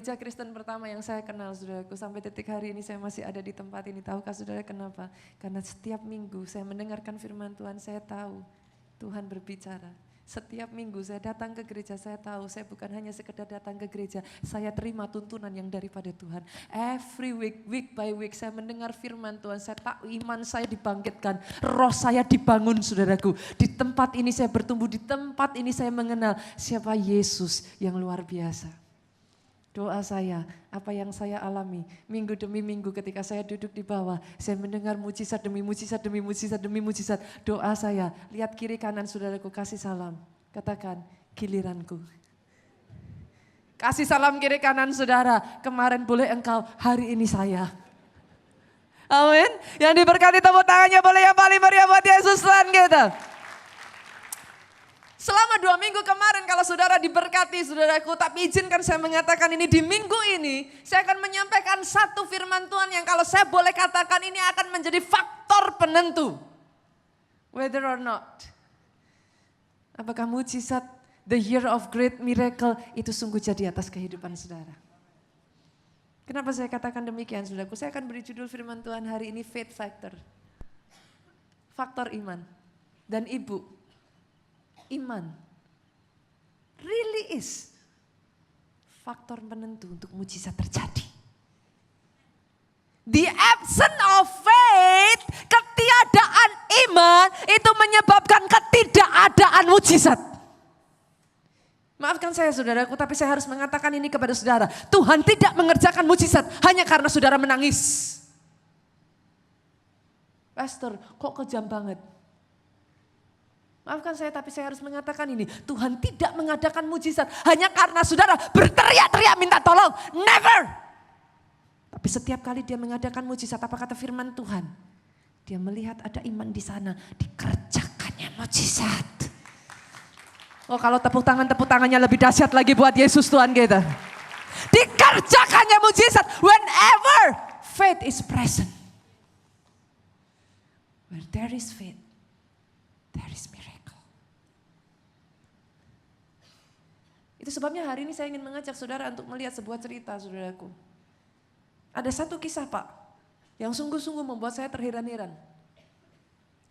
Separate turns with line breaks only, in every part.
Gereja Kristen pertama yang saya kenal, saudaraku, sampai detik hari ini saya masih ada di tempat ini. Tahukah saudara kenapa? Karena setiap minggu saya mendengarkan firman Tuhan, saya tahu Tuhan berbicara. Setiap minggu saya datang ke gereja, saya tahu saya bukan hanya sekedar datang ke gereja, saya terima tuntunan yang daripada Tuhan. Every week, week by week saya mendengar firman Tuhan, saya tahu iman saya dibangkitkan, roh saya dibangun, saudaraku. Di tempat ini saya bertumbuh, di tempat ini saya mengenal siapa Yesus yang luar biasa. Doa saya, apa yang saya alami minggu demi minggu ketika saya duduk di bawah, saya mendengar mujizat demi mujizat demi mujizat demi mujizat. Doa saya, lihat kiri kanan saudaraku, kasih salam. Katakan, giliranku. Kasih salam kiri kanan saudara, kemarin boleh engkau, hari ini saya. Amin. Yang diberkati tepuk tangannya boleh yang paling meriah buat Yesus Tuhan kita. Selama 2 minggu kemarin kalau saudara diberkati saudaraku, tapi izinkan saya mengatakan ini di minggu ini, saya akan menyampaikan satu firman Tuhan yang kalau saya boleh katakan ini akan menjadi faktor penentu. Whether or not. Apakah mujizat the year of great miracle itu sungguh jadi atas kehidupan saudara. Kenapa saya katakan demikian saudaraku? Saya akan beri judul firman Tuhan hari ini faith factor. Faktor iman. Dan ibu. Iman really is faktor penentu untuk mujizat terjadi. The absence of faith, ketiadaan iman itu menyebabkan ketidakadaan mujizat. Maafkan saya saudaraku, tapi saya harus mengatakan ini kepada saudara. Tuhan tidak mengerjakan mujizat hanya karena saudara menangis. Pastor, kok kejam banget? Maafkan saya tapi saya harus mengatakan ini. Tuhan tidak mengadakan mujizat hanya karena saudara berteriak-teriak minta tolong. Never. Tapi setiap kali dia mengadakan mujizat, apa kata firman Tuhan? Dia melihat ada iman di sana, dikerjakannya mujizat. Oh kalau tepuk tangannya lebih dahsyat lagi buat Yesus Tuhan kita. Dikerjakannya mujizat whenever faith is present. Where there is faith, there is miracle. Itu sebabnya hari ini saya ingin mengajak saudara untuk melihat sebuah cerita saudaraku. Ada satu kisah Pak, yang sungguh-sungguh membuat saya terheran-heran.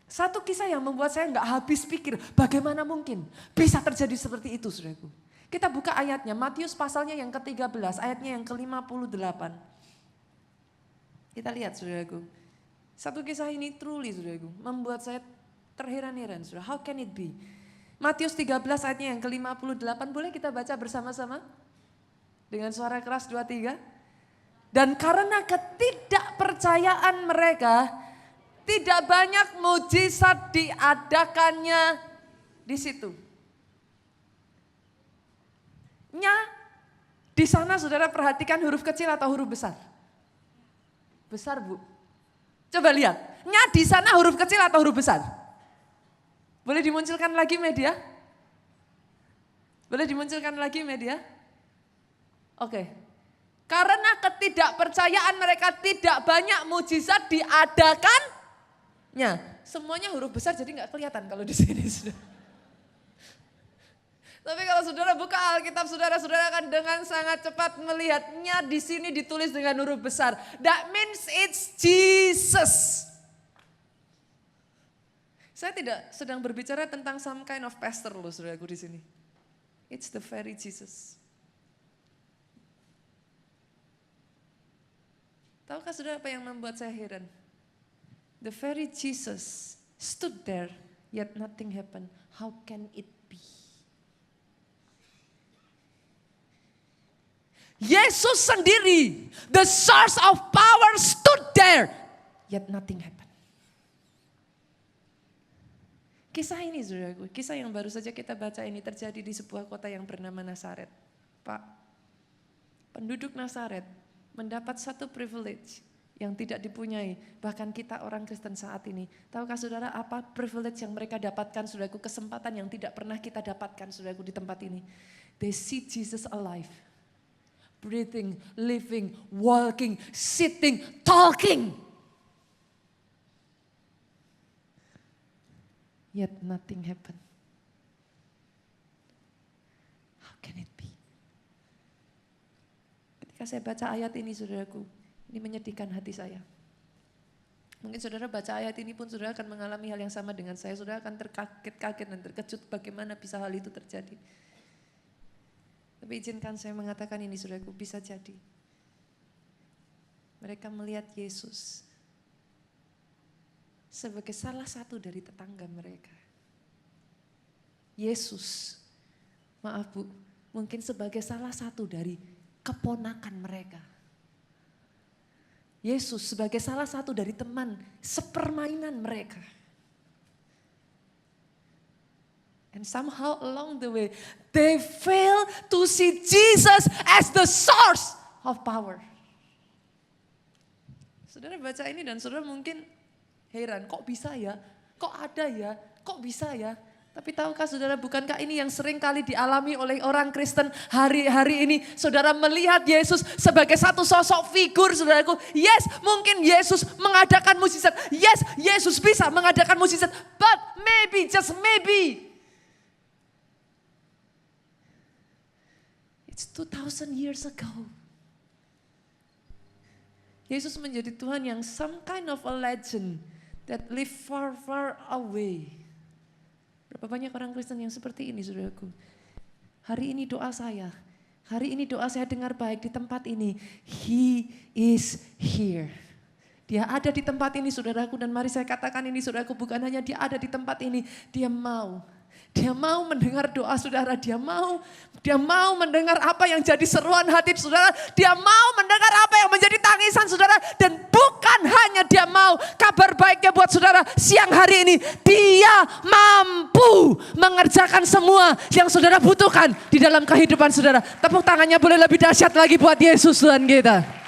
Satu kisah yang membuat saya nggak habis pikir, bagaimana mungkin bisa terjadi seperti itu saudaraku. Kita buka ayatnya, Matius pasalnya yang ke-13, ayatnya yang ke-58. Kita lihat saudaraku. Satu kisah ini truly saudaraku, membuat saya terheran-heran saudara. How can it be? Matius 13 ayatnya yang ke-58, boleh kita baca bersama-sama? Dengan suara keras 2-3. Dan karena ketidakpercayaan mereka, tidak banyak mujizat diadakannya di situ. Di sana saudara perhatikan huruf kecil atau huruf besar? Besar Bu. Coba lihat, di sana huruf kecil atau huruf besar? Boleh dimunculkan lagi media? Boleh dimunculkan lagi media? Oke. Karena ketidakpercayaan mereka tidak banyak mujizat diadakannya. Semuanya huruf besar jadi nggak kelihatan kalau di sini. Tapi kalau saudara buka Alkitab saudara akan dengan sangat cepat melihatnya di sini ditulis dengan huruf besar. That means it's Jesus. Saya tidak sedang berbicara tentang some kind of pastor loh saudaraku di sini. It's the very Jesus. Tahukah saudara apa yang membuat saya heran? The very Jesus stood there yet nothing happened. How can it be? Yesus sendiri, the source of power stood there yet nothing happened. Kisah ini saudaraku, kisah yang baru saja kita baca ini terjadi di sebuah kota yang bernama Nazaret. Pak, penduduk Nazaret mendapat satu privilege yang tidak dipunyai bahkan kita orang Kristen saat ini. Tahukah saudara apa privilege yang mereka dapatkan saudaraku, kesempatan yang tidak pernah kita dapatkan saudaraku di tempat ini. They see Jesus alive, breathing, living, walking, sitting, talking. Yet nothing happened. How can it be? Ketika saya baca ayat ini saudaraku, ini menyedihkan hati saya. Mungkin saudara baca ayat ini pun saudara akan mengalami hal yang sama dengan saya. Saudara akan terkaget-kaget dan terkejut bagaimana bisa hal itu terjadi. Tapi izinkan saya mengatakan ini saudaraku, bisa jadi. Mereka melihat Yesus sebagai salah satu dari tetangga mereka. Yesus, maaf Bu, mungkin sebagai salah satu dari keponakan mereka. Yesus sebagai salah satu dari teman sepermainan mereka. And somehow along the way, they fail to see Jesus as the source of power. Saudara baca ini dan saudara mungkin heran, kok bisa ya? Kok ada ya? Kok bisa ya? Tapi tahukah saudara, bukankah ini yang sering kali dialami oleh orang Kristen hari-hari ini? Saudara melihat Yesus sebagai satu sosok figur saudaraku. Yes, mungkin Yesus mengadakan mukjizat. Yes, Yesus bisa mengadakan mukjizat. But maybe, just maybe. It's 2000 years ago. Yesus menjadi Tuhan yang some kind of a legend that live far, far away. Berapa banyak orang Kristen yang seperti ini saudaraku. Hari ini doa saya dengar baik di tempat ini. He is here. Dia ada di tempat ini saudaraku, dan mari saya katakan ini saudaraku, bukan hanya dia ada di tempat ini, dia mau mendengar doa saudara, dia mau mendengar apa yang jadi seruan hati saudara, dia mau mendengar apa yang menjadi tangisan saudara, dan bukan hanya dia mau, kabar baiknya buat saudara siang hari ini, dia mampu mengerjakan semua yang saudara butuhkan di dalam kehidupan saudara. Tepuk tangannya boleh lebih dahsyat lagi buat Yesus Tuhan kita.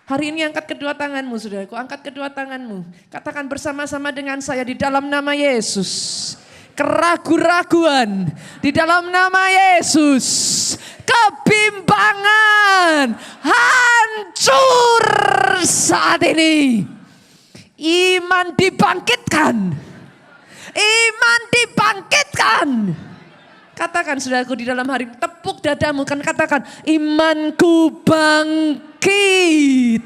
Hari ini angkat kedua tanganmu saudaraku, angkat kedua tanganmu. Katakan bersama-sama dengan saya di dalam nama Yesus. Keraguan-raguan di dalam nama Yesus. Kebimbangan hancur saat ini. Iman dibangkitkan. Iman dibangkitkan. Katakan saudaraku di dalam hari, tepuk dadamu kan, katakan imanku bangkit.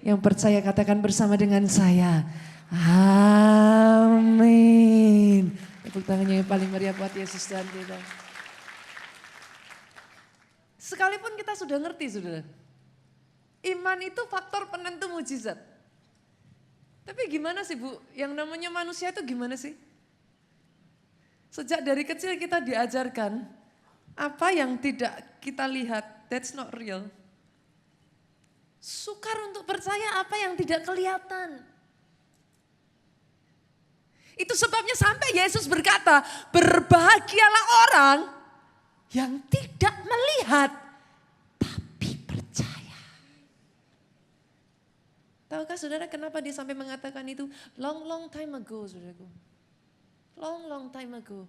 Yang percaya katakan bersama dengan saya. Amin. Tepuk tangannya yang paling meriah buat Yesus Tuhan kita. Sekalipun kita sudah ngerti saudara, iman itu faktor penentu mujizat. Tapi gimana sih Bu, yang namanya manusia itu gimana sih? Sejak dari kecil kita diajarkan apa yang tidak kita lihat, that's not real. Sukar untuk percaya apa yang tidak kelihatan. Itu sebabnya sampai Yesus berkata, berbahagialah orang yang tidak melihat tapi percaya. Tahukah saudara kenapa dia sampai mengatakan itu? Long time ago saudaraku. Long time ago.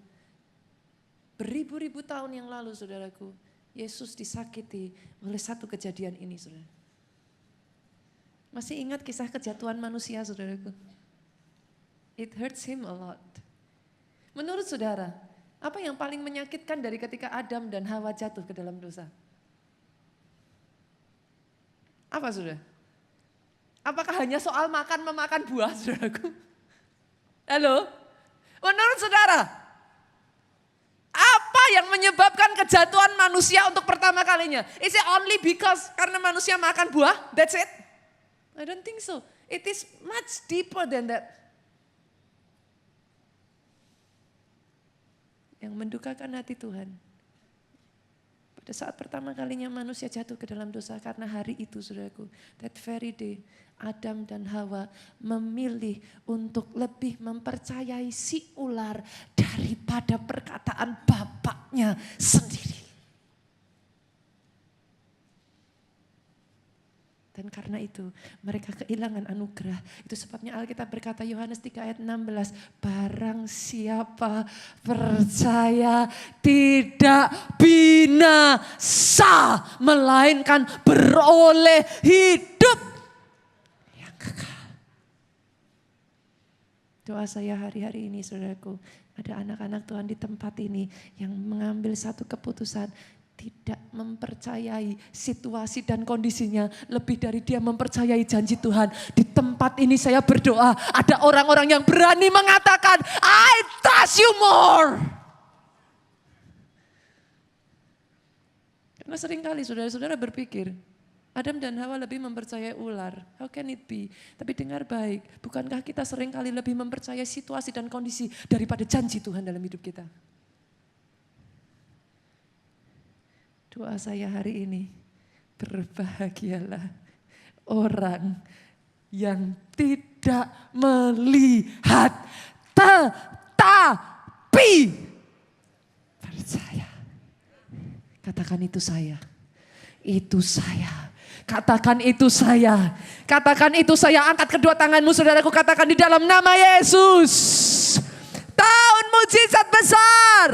Beribu-ribu tahun yang lalu saudaraku, Yesus disakiti oleh satu kejadian ini saudara. Masih ingat kisah kejatuhan manusia saudaraku? It hurts him a lot. Menurut saudara, apa yang paling menyakitkan dari ketika Adam dan Hawa jatuh ke dalam dosa? Apa saudara? Apakah hanya soal memakan buah saudaraku? Halo? Menurut saudara, apa yang menyebabkan kejatuhan manusia untuk pertama kalinya? Is it only because karena manusia makan buah? That's it? I don't think so. It is much deeper than that. Yang mendukakan hati Tuhan. Pada saat pertama kalinya manusia jatuh ke dalam dosa, karena hari itu saudaraku, that very day, Adam dan Hawa memilih untuk lebih mempercayai si ular daripada perkataan bapaknya sendiri. Dan karena itu mereka kehilangan anugerah. Itu sebabnya Alkitab berkata, Yohanes 3 ayat 16, barang siapa percaya tidak binasa, melainkan beroleh hidup yang kekal. Doa saya hari-hari ini saudaraku, ada anak-anak Tuhan di tempat ini yang mengambil satu keputusan. tidak mempercayai situasi dan kondisinya lebih dari dia mempercayai janji Tuhan. Di tempat ini saya berdoa, ada orang-orang yang berani mengatakan, I trust you more. Karena seringkali saudara-saudara berpikir, Adam dan Hawa lebih mempercayai ular. How can it be? Tapi dengar baik, bukankah kita seringkali lebih mempercayai situasi dan kondisi daripada janji Tuhan dalam hidup kita? Doa saya hari ini, berbahagialah orang yang tidak melihat tetapi percaya. Katakan itu saya. Itu saya. Katakan itu saya. Katakan itu saya. Angkat kedua tanganmu saudaraku. Katakan di dalam nama Yesus. Tahun mujizat besar.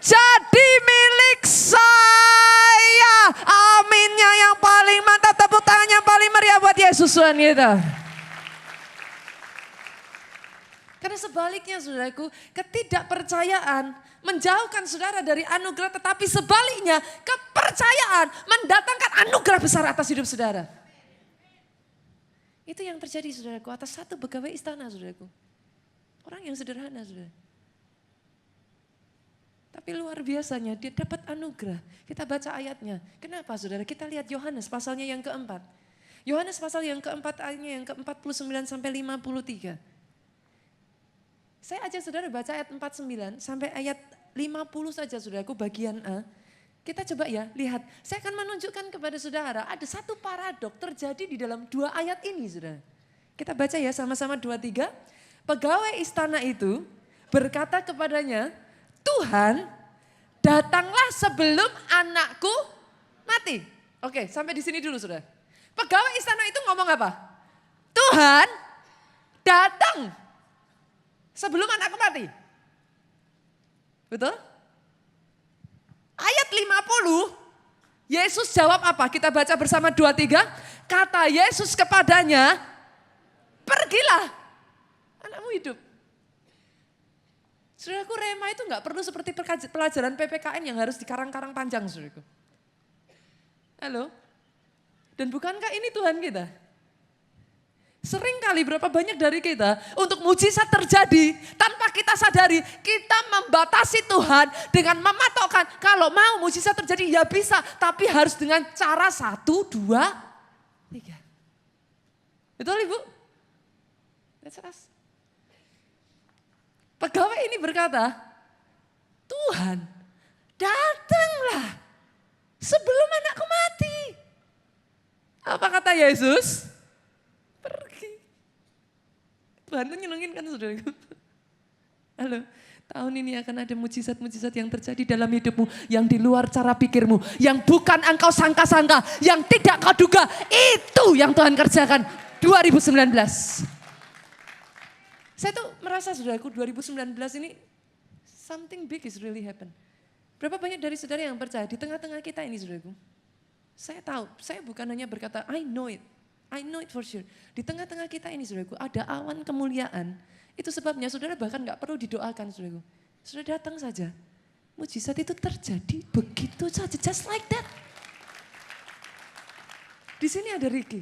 Jadi milik saya. Aminnya yang paling mantap. Tepuk tangannya yang paling meriah buat Yesus Tuhan kita. Karena sebaliknya saudaraku, ketidakpercayaan menjauhkan saudara dari anugerah, tetapi sebaliknya kepercayaan mendatangkan anugerah besar atas hidup saudara. Itu yang terjadi saudaraku atas satu pegawai istana saudaraku. Orang yang sederhana saudara. Tapi luar biasanya dia dapat anugerah. Kita baca ayatnya. Kenapa saudara? Kita lihat Yohanes pasalnya yang keempat. Yohanes pasal yang keempat ayatnya yang ke-49 sampai 53. Saya ajak saudara baca ayat 49 sampai ayat 50 saja saudaraku bagian A. Kita coba ya lihat. Saya akan menunjukkan kepada saudara ada satu paradok terjadi di dalam dua ayat ini saudara. Kita baca ya sama-sama 2-3. Pegawai istana itu berkata kepadanya, Tuhan datanglah sebelum anakku mati. Oke sampai di sini dulu saudara. Pegawai istana itu ngomong apa? Tuhan datang sebelum anakku mati. Betul? Ayat 50, Yesus jawab apa? Kita baca bersama 2-3. Kata Yesus kepadanya, pergilah, anakmu hidup. Saudaraku, rema itu enggak perlu seperti pelajaran PPKN yang harus dikarang-karang panjang, saudaraku. Halo? Dan bukankah ini Tuhan kita? Sering kali berapa banyak dari kita untuk mujizat terjadi tanpa kita sadari kita membatasi Tuhan dengan mematokkan kalau mau mujizat terjadi ya bisa tapi harus dengan cara 1, 2, 3. Betul Ibu? That's us. Pegawai ini berkata, Tuhan datanglah sebelum anakku mati. Apa kata Yesus? Pergi. Tuhan tuh nyenengin kan saudaraku. Halo, tahun ini akan ada mujizat-mujizat yang terjadi dalam hidupmu. Yang di luar cara pikirmu. Yang bukan engkau sangka-sangka. Yang tidak kau duga. Itu yang Tuhan kerjakan 2019. Saya tuh merasa saudaraku 2019 ini something big is really happen. Berapa banyak dari saudara yang percaya di tengah-tengah kita ini saudaraku. Saya tahu, saya bukan hanya berkata I know it for sure. Di tengah-tengah kita ini saudaraku ada awan kemuliaan. Itu sebabnya saudara bahkan gak perlu didoakan saudaraku. Saudara datang saja. Mujizat itu terjadi begitu saja, just like that. Di sini ada Ricky.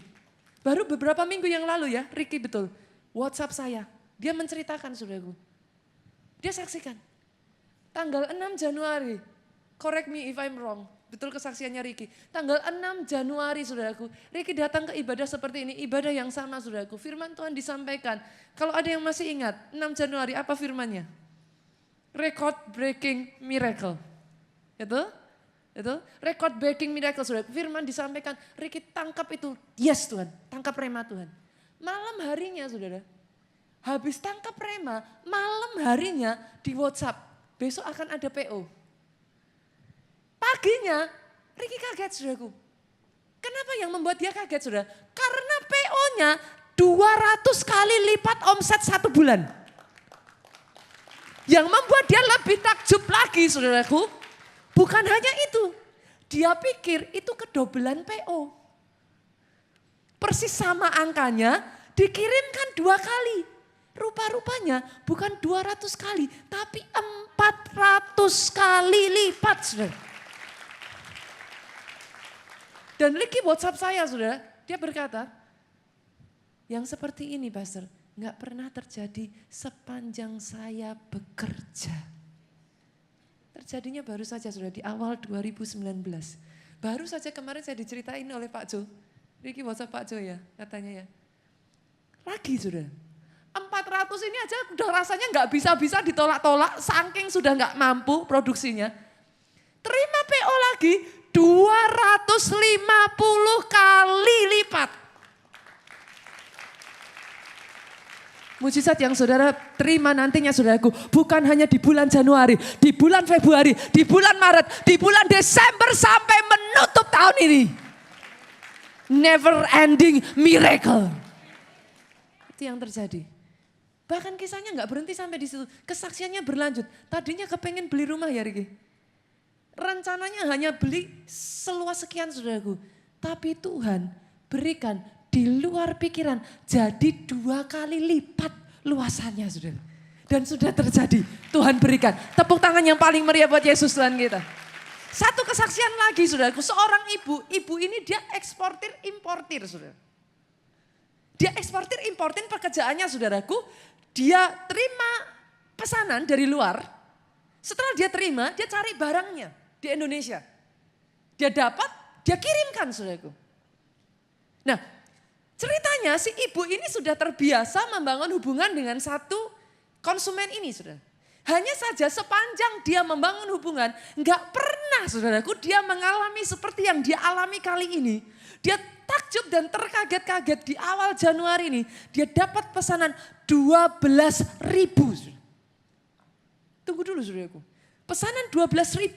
Baru beberapa minggu yang lalu ya, Ricky betul. WhatsApp saya, dia menceritakan saudaraku. Dia saksikan. Tanggal 6 Januari, correct me if I'm wrong. Betul kesaksiannya Ricky. Tanggal 6 Januari saudaraku. Ricky datang ke ibadah seperti ini. Ibadah yang sama saudaraku. Firman Tuhan disampaikan. Kalau ada yang masih ingat 6 Januari apa firmannya? Record breaking miracle. Itu? Record breaking miracle saudaraku. Firman disampaikan. Ricky tangkap itu. Yes Tuhan. Tangkap rema Tuhan. Malam harinya saudara. Habis tangkap rema. Malam harinya di WhatsApp. Besok akan ada PO. Paginya, Ricky kaget saudaraku. Kenapa yang membuat dia kaget saudara? Karena PO-nya 200 kali lipat omset 1 bulan. Yang membuat dia lebih takjub lagi saudaraku. Bukan hanya itu. Dia pikir itu kedobelan PO. Persis sama angkanya dikirimkan 2 kali. Rupa-rupanya bukan 200 kali tapi 400 kali lipat saudara. Dan Ricky WhatsApp saya, saudara. Dia berkata, yang seperti ini pastor, nggak pernah terjadi sepanjang saya bekerja. Terjadinya baru saja sudah di awal 2019. Baru saja kemarin saya diceritain oleh Pak Jo. Ricky WhatsApp Pak Jo ya katanya ya. Lagi sudah. 400 ini aja udah rasanya nggak bisa-bisa ditolak-tolak. Saking sudah nggak mampu produksinya. Terima PO lagi 250 kali lipat. Mujizat yang saudara terima nantinya saudaraku, bukan hanya di bulan Januari, di bulan Februari, di bulan Maret, di bulan Desember sampai menutup tahun ini. Never ending miracle. Itu yang terjadi. Bahkan kisahnya nggak berhenti sampai di situ, kesaksiannya berlanjut. Tadinya kepengen beli rumah ya Riki. Rencananya hanya beli seluas sekian saudaraku. Tapi Tuhan berikan di luar pikiran, jadi 2 kali lipat luasannya saudara. Dan sudah terjadi, Tuhan berikan. Tepuk tangan yang paling meriah buat Yesus Tuhan kita. Satu kesaksian lagi saudaraku, seorang ibu ini dia eksportir importir saudara. Dia eksportir importir pekerjaannya saudaraku, dia terima pesanan dari luar, setelah dia terima dia cari barangnya di Indonesia. Dia dapat, dia kirimkan saudaraku. Nah, ceritanya si ibu ini sudah terbiasa membangun hubungan dengan satu konsumen ini saudara. Hanya saja sepanjang dia membangun hubungan, nggak pernah saudaraku dia mengalami seperti yang dia alami kali ini. Dia takjub dan terkaget-kaget di awal Januari ini. Dia dapat pesanan 12.000. Tunggu dulu saudaraku. Pesanan 12.000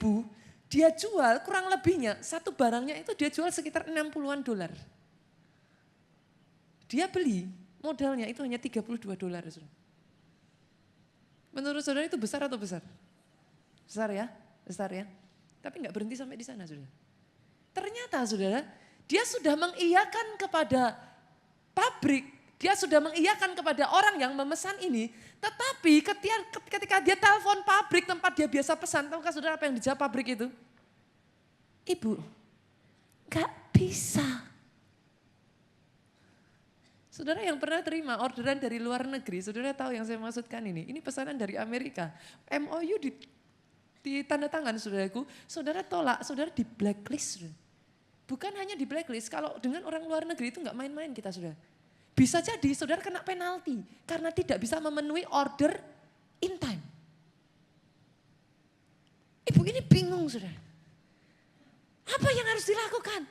dia jual kurang lebihnya, satu barangnya itu dia jual sekitar 60-an dolar. Dia beli modalnya itu hanya 32 dolar. Menurut saudara itu besar atau besar? Besar ya, besar ya. Tapi nggak berhenti sampai di sana saudara. Ternyata saudara, dia sudah mengiyakan kepada pabrik, dia sudah mengiyakan kepada orang yang memesan ini. Tetapi ketika dia telepon pabrik tempat dia biasa pesan, tahukah saudara apa yang dijawab pabrik itu? Ibu, nggak bisa. Saudara yang pernah terima orderan dari luar negeri, saudara tahu yang saya maksudkan ini. Ini pesanan dari Amerika. MOU di tanda tangan saudaraku, saudara tolak, saudara di blacklist. Bukan hanya di blacklist, kalau dengan orang luar negeri itu nggak main-main kita saudara. Bisa jadi saudara kena penalti karena tidak bisa memenuhi order in time. Ibu ini bingung saudara. Apa yang harus dilakukan?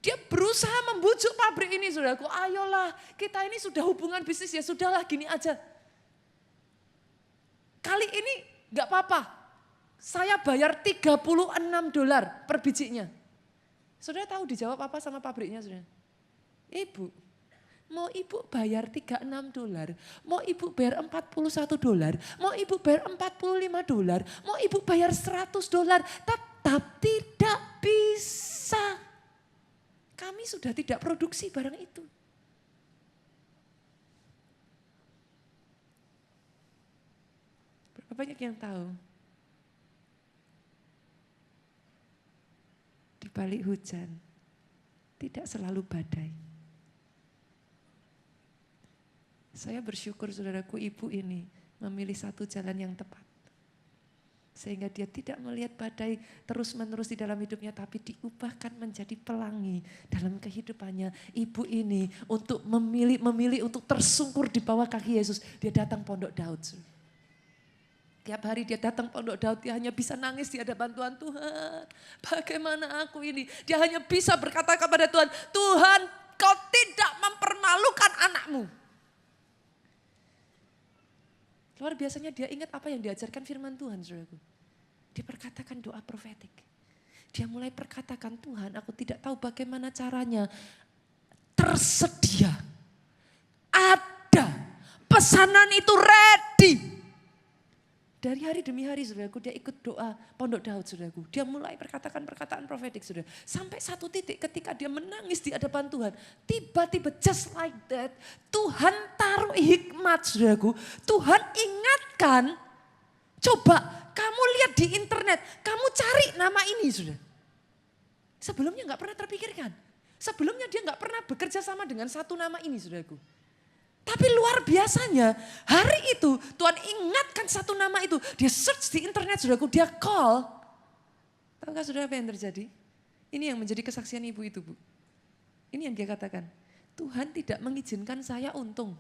Dia berusaha membujuk pabrik ini saudaraku, ayolah kita ini sudah hubungan bisnis ya sudahlah gini aja. Kali ini gak apa-apa, saya bayar 36 dolar per bijinya. Saudara tahu dijawab apa sama pabriknya saudara? Ibu, mau ibu bayar 36 dolar, mau ibu bayar 41 dolar, mau ibu bayar 45 dolar, mau ibu bayar 100 dolar, tetap tidak bisa. Kami sudah tidak produksi barang itu. Berapa banyak yang tahu? Di balik hujan, tidak selalu badai. Saya bersyukur saudaraku ibu ini memilih satu jalan yang tepat. Sehingga dia tidak melihat badai terus-menerus di dalam hidupnya, tapi diubahkan menjadi pelangi dalam kehidupannya. Ibu ini untuk memilih untuk tersungkur di bawah kaki Yesus. Dia datang Pondok Daud. Tiap hari dia datang Pondok Daud, dia hanya bisa nangis di hadapan Tuhan. Tuhan, bagaimana aku ini? Dia hanya bisa berkata kepada Tuhan, Tuhan kau tidak mempermalukan anakmu. Luar biasanya dia ingat apa yang diajarkan firman Tuhan, saudaraku. Dia perkatakan doa profetik. Dia mulai perkatakan, Tuhan aku tidak tahu bagaimana caranya. Tersedia, ada, pesanan itu ready. Dari hari demi hari saudaraku dia ikut doa Pondok Daud saudaraku. Dia mulai perkatakan perkataan profetik saudara. Sampai satu titik ketika dia menangis di hadapan Tuhan. Tiba-tiba just like that Tuhan taruh hikmat saudaraku. Tuhan ingatkan, coba kamu lihat di internet, kamu cari nama ini saudara.
Sebelumnya nggak pernah terpikirkan. Sebelumnya dia nggak pernah bekerja sama dengan satu nama ini, saudaraku. Tapi luar biasanya, hari itu Tuhan ingatkan satu nama itu. Dia search di internet, saudaraku, dia call. Tahukah saudara apa yang terjadi? Ini yang menjadi kesaksian ibu itu, Bu. Ini yang dia katakan, Tuhan tidak mengizinkan saya untung.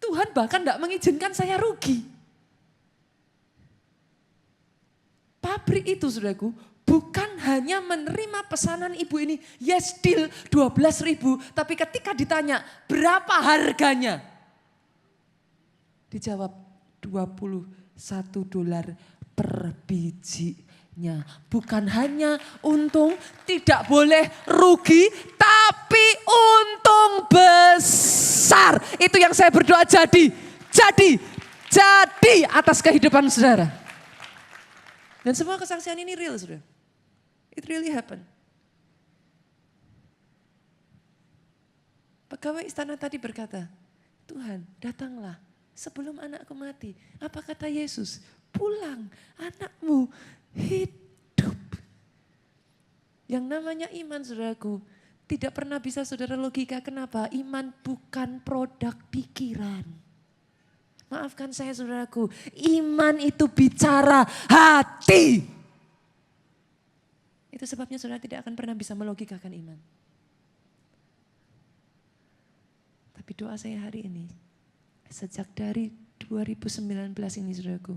Tuhan bahkan tidak mengizinkan saya rugi. Pabrik itu, saudaraku, bukan hanya menerima pesanan ibu ini, yes deal 12.000, tapi ketika ditanya berapa harganya? Dijawab $21 per bijinya. Bukan hanya untung, tidak boleh rugi, tapi untung besar. Itu yang saya berdoa jadi atas kehidupan saudara. Dan semua kesaksian ini real, saudara. It really happened. Pegawai istana tadi berkata, Tuhan datanglah sebelum anakku mati. Apa kata Yesus? Pulang, anakmu hidup. Yang namanya iman, saudaraku, tidak pernah bisa saudara logika. Kenapa? Iman bukan produk pikiran. Maafkan saya, saudaraku, iman itu bicara hati. Itu sebabnya saudara tidak akan pernah bisa melogikakan iman. Tapi doa saya hari ini, sejak dari 2019 ini, saudaraku,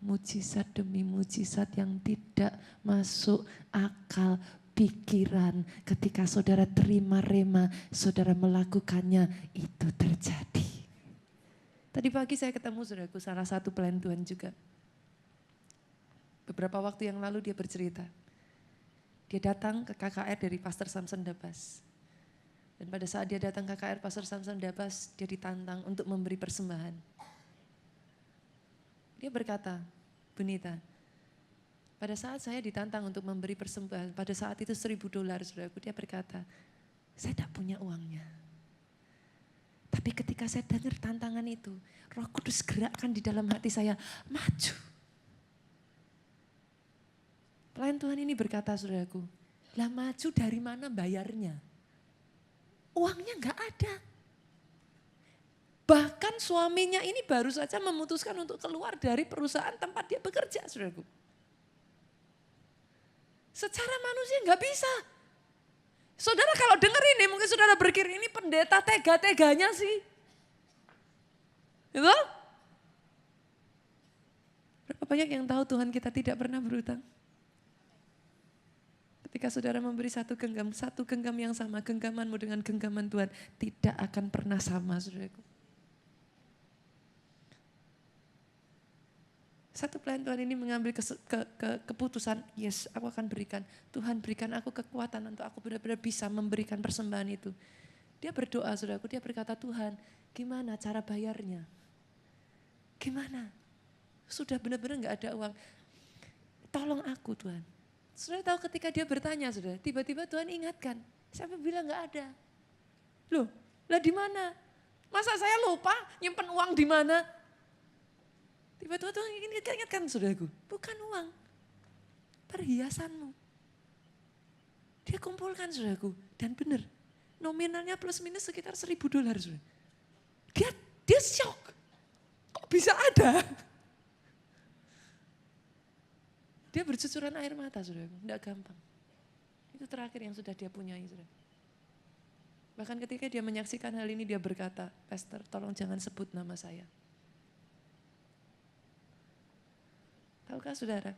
mujizat demi mujizat yang tidak masuk akal pikiran, ketika saudara terima rema, saudara melakukannya, itu terjadi. Tadi pagi saya ketemu, saudaraku, salah satu pelayan Tuhan juga. Beberapa waktu yang lalu dia bercerita. Dia datang ke KKR dari Pastor Samson Dabas. Dan pada saat dia datang ke KKR Pastor Samson Dabas, dia ditantang untuk memberi persembahan. Dia berkata, Bunita, pada saat saya ditantang untuk memberi persembahan, pada saat itu $1.000, saudaraku, dia berkata, saya tidak punya uangnya. Tapi ketika saya dengar tantangan itu, Roh Kudus gerakkan di dalam hati saya, maju. Pelayan Tuhan ini berkata, saudaraku, lah maju dari mana bayarnya? Uangnya enggak ada. Bahkan suaminya ini baru saja memutuskan untuk keluar dari perusahaan tempat dia bekerja, saudaraku. Secara manusia enggak bisa. Saudara kalau dengar ini, mungkin saudara berpikir ini pendeta tega-teganya sih. Gitu? Berapa banyak yang tahu Tuhan kita tidak pernah berutang? Ketika saudara memberi satu genggam yang sama, genggamanmu dengan genggaman Tuhan tidak akan pernah sama, saudaraku. Satu pelayan Tuhan ini mengambil keputusan, yes, aku akan berikan. Tuhan berikan aku kekuatan untuk aku benar-benar bisa memberikan persembahan itu. Dia berdoa, saudaraku, dia berkata, Tuhan, gimana cara bayarnya? Gimana? Sudah benar-benar enggak ada uang. Tolong aku, Tuhan. Saudara tahu ketika dia bertanya, saudara, tiba-tiba Tuhan ingatkan. Siapa bilang enggak ada? Loh, lah di mana? Masa saya lupa nyimpen uang di mana? Tiba-tiba Tuhan ingatkan, saudaraku, bukan uang, perhiasanmu. Dia kumpulkan, saudaraku, dan benar, nominalnya plus minus sekitar $1.000, saudara. Dia shock, kok bisa ada? Dia bercucuran air mata, saudaraku, enggak gampang. Itu terakhir yang sudah dia punyai, saudara. Bahkan ketika dia menyaksikan hal ini, dia berkata, Pastor, tolong jangan sebut nama saya. Tahukah saudara,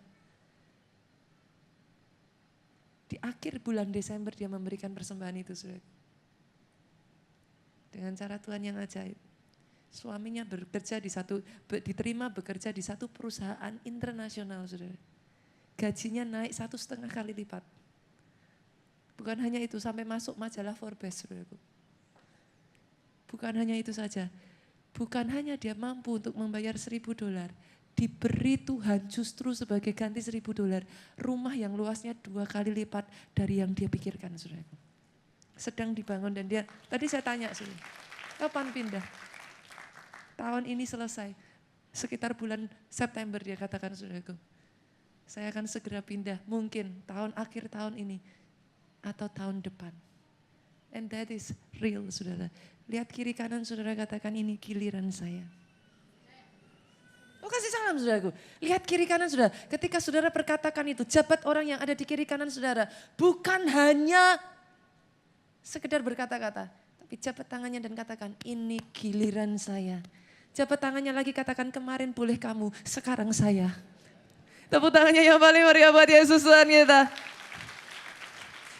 di akhir bulan Desember dia memberikan persembahan itu, saudara. Dengan cara Tuhan yang ajaib. Suaminya diterima bekerja di satu perusahaan internasional, saudara. Gajinya naik 1,5 kali lipat. Bukan hanya itu, sampai masuk majalah Forbes, saudaraku. Bukan hanya itu saja. Bukan hanya dia mampu untuk membayar $1.000, diberi Tuhan justru sebagai ganti $1.000 rumah yang luasnya 2 kali lipat dari yang dia pikirkan, saudaraku. Sedang dibangun dan dia, tadi saya tanya, saudara, kapan pindah? Tahun ini selesai, sekitar bulan September dia katakan, saudaraku. Saya akan segera pindah, mungkin akhir tahun ini atau tahun depan. And that is real, saudara. Lihat kiri kanan saudara, katakan ini giliran saya. Oh, kasih salam saudaraku. Lihat kiri kanan saudara. Ketika saudara perkatakan itu, jabat orang yang ada di kiri kanan saudara. Bukan hanya sekedar berkata-kata. Tapi jabat tangannya dan katakan, ini giliran saya. Jabat tangannya lagi, katakan, kemarin boleh kamu, sekarang saya. Tepuk tangannya yang paling meriah buat Yesus Tuhan kita.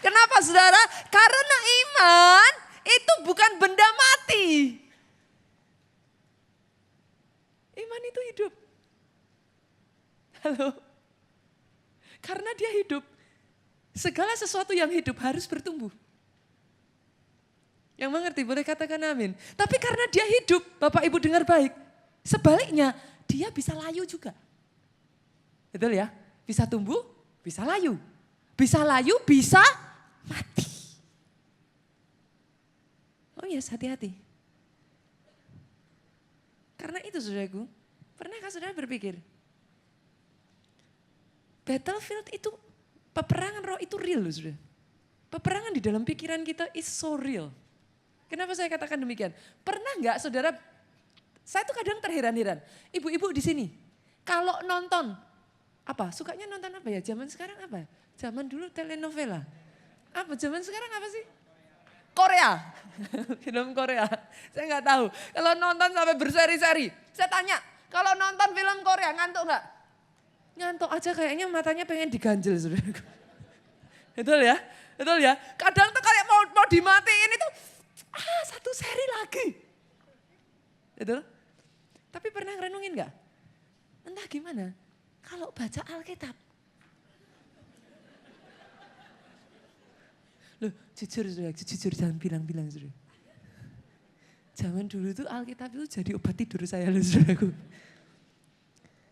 Kenapa saudara? Karena iman itu bukan benda mati. Iman itu hidup. Halo. Karena dia hidup. Segala sesuatu yang hidup harus bertumbuh. Yang mengerti boleh katakan amin. Tapi karena dia hidup, Bapak Ibu dengar baik. Sebaliknya dia bisa layu juga. Betul ya? Bisa tumbuh, bisa layu. Bisa layu, bisa mati. Oh yes, hati-hati. Karena itu saudaraku, pernahkah saudara berpikir, battlefield itu, peperangan roh itu real loh saudara. Peperangan di dalam pikiran kita is so real. Kenapa saya katakan demikian? Pernah nggak saudara, saya tuh kadang terheran-heran, ibu-ibu di sini, kalau nonton, sukanya nonton apa ya? Zaman sekarang apa? Zaman dulu telenovela. Zaman sekarang apa sih? Korea, film Korea, saya nggak tahu. Kalau nonton sampai berseri-seri, saya tanya, kalau nonton film Korea ngantuk nggak? Ngantuk aja kayaknya matanya pengen diganjel, saudara. Betul ya, betul ya. Kadang tuh kayak mau dimatiin itu, satu seri lagi. Betul? Tapi pernah renungin nggak? Entah gimana, kalau baca Alkitab, loh, jujur jangan bilang-bilang saudara. Zaman dulu tuh Alkitab itu jadi obat tidur saya loh saudaraku.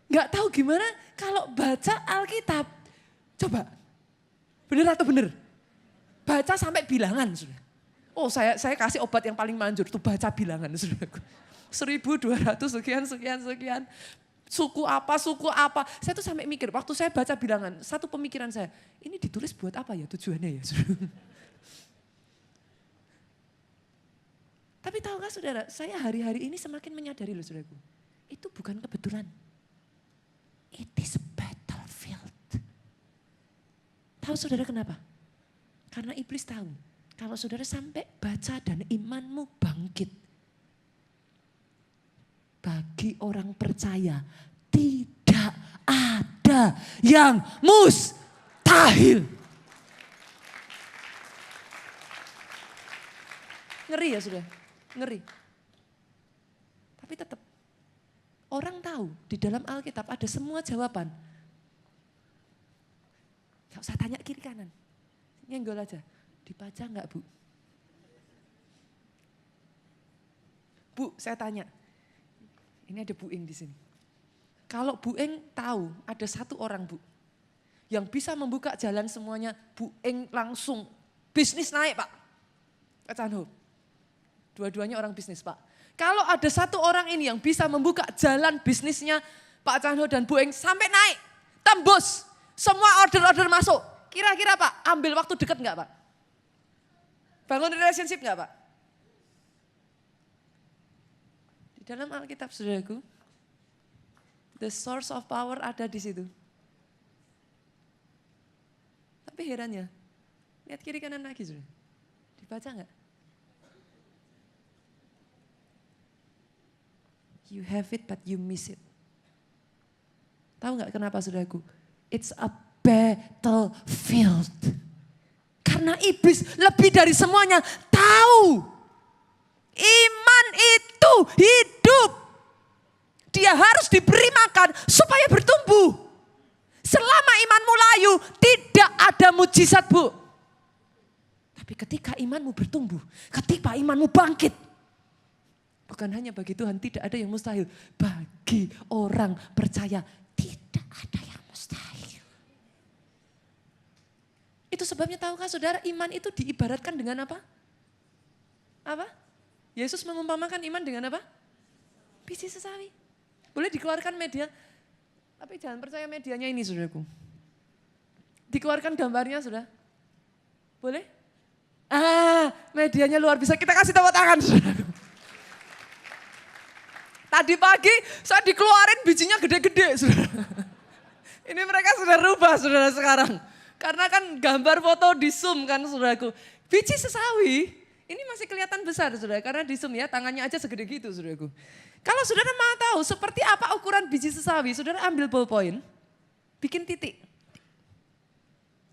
Gak tahu gimana kalau baca Alkitab. Coba, bener atau bener? Baca sampai bilangan saudara. Oh saya kasih obat yang paling manjur, tuh baca bilangan saudaraku. 1200 sekian. Suku apa. Saya tuh sampai mikir, waktu saya baca bilangan, satu pemikiran saya, ini ditulis buat apa ya tujuannya ya saudara. Tapi tahukah saudara, saya hari-hari ini semakin menyadari loh saudaraku. Itu bukan kebetulan. It is a battlefield. Tahu saudara kenapa? Karena iblis tahu. Kalau saudara sampai baca dan imanmu bangkit. Bagi orang percaya tidak ada yang mustahil. Ngeri ya saudara? Ngeri. Tapi tetap orang tahu di dalam Alkitab ada semua jawaban. Gak usah tanya kiri kanan. Nyenggol aja. Dibaca enggak Bu? Bu, saya tanya. Ini ada Bu Ing di sini. Kalau Bu Ing tahu ada satu orang Bu yang bisa membuka jalan semuanya, Bu Ing langsung bisnis naik Pak. Pak Chanho. Dua-duanya orang bisnis Pak. Kalau ada satu orang ini yang bisa membuka jalan bisnisnya Pak Chanho dan Bu Ing sampai naik, tembus, semua order-order masuk. Kira-kira Pak, ambil waktu dekat enggak Pak? Bangun relationship enggak Pak? Di dalam Alkitab saudaraku, the source of power ada di situ. Tapi herannya, lihat kiri kanan lagi saudara. Dibaca enggak? You have it but you miss it. Tahu nggak kenapa saudaraku? It's a battlefield. Karena iblis lebih dari semuanya tahu. Iman itu hidup. Dia harus diberi makan supaya bertumbuh. Selama imanmu layu tidak ada mujizat Bu. Tapi ketika imanmu bertumbuh, ketika imanmu bangkit, bukan hanya bagi Tuhan tidak ada yang mustahil. Bagi orang percaya tidak ada yang mustahil. Itu sebabnya tahukah saudara iman itu diibaratkan dengan apa? Apa? Yesus mengumpamakan iman dengan apa? Biji sesawi. Boleh dikeluarkan media. Tapi jangan percaya medianya ini saudaraku. Dikeluarkan gambarnya sudah. Boleh? Medianya luar biasa. Kita kasih tepuk tangan. Saudaraku. Tadi pagi saya dikeluarin bijinya gede-gede. Saudara. Ini mereka sudah rubah saudara sekarang. Karena kan gambar foto di zoom kan saudaraku. Biji sesawi ini masih kelihatan besar saudara. Karena di zoom ya tangannya aja segede gitu saudaraku. Kalau saudara mau tahu seperti apa ukuran biji sesawi. Saudara ambil ballpoint. Bikin titik.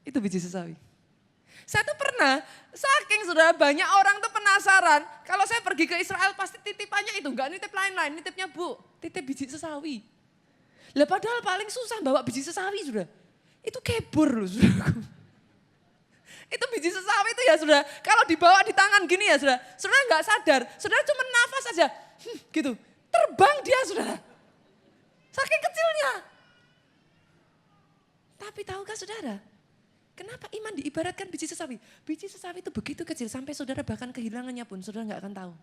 Itu biji sesawi. Saya tuh pernah, saking sudah banyak orang tuh penasaran. Kalau saya pergi ke Israel pasti titipannya itu, enggak nitip lain-lain, nitipnya Bu, titip biji sesawi. Lah padahal paling susah bawa biji sesawi sudah. Itu kebur loh sudah. Itu biji sesawi itu ya sudah, kalau dibawa di tangan gini ya sudah, saudara enggak sadar, saudara cuma nafas aja, gitu. Terbang dia sudah. Saking kecilnya. Tapi tahukah saudara? Kenapa iman diibaratkan biji sesawi? Biji sesawi itu begitu kecil sampai saudara bahkan kehilangannya pun saudara nggak akan tahu.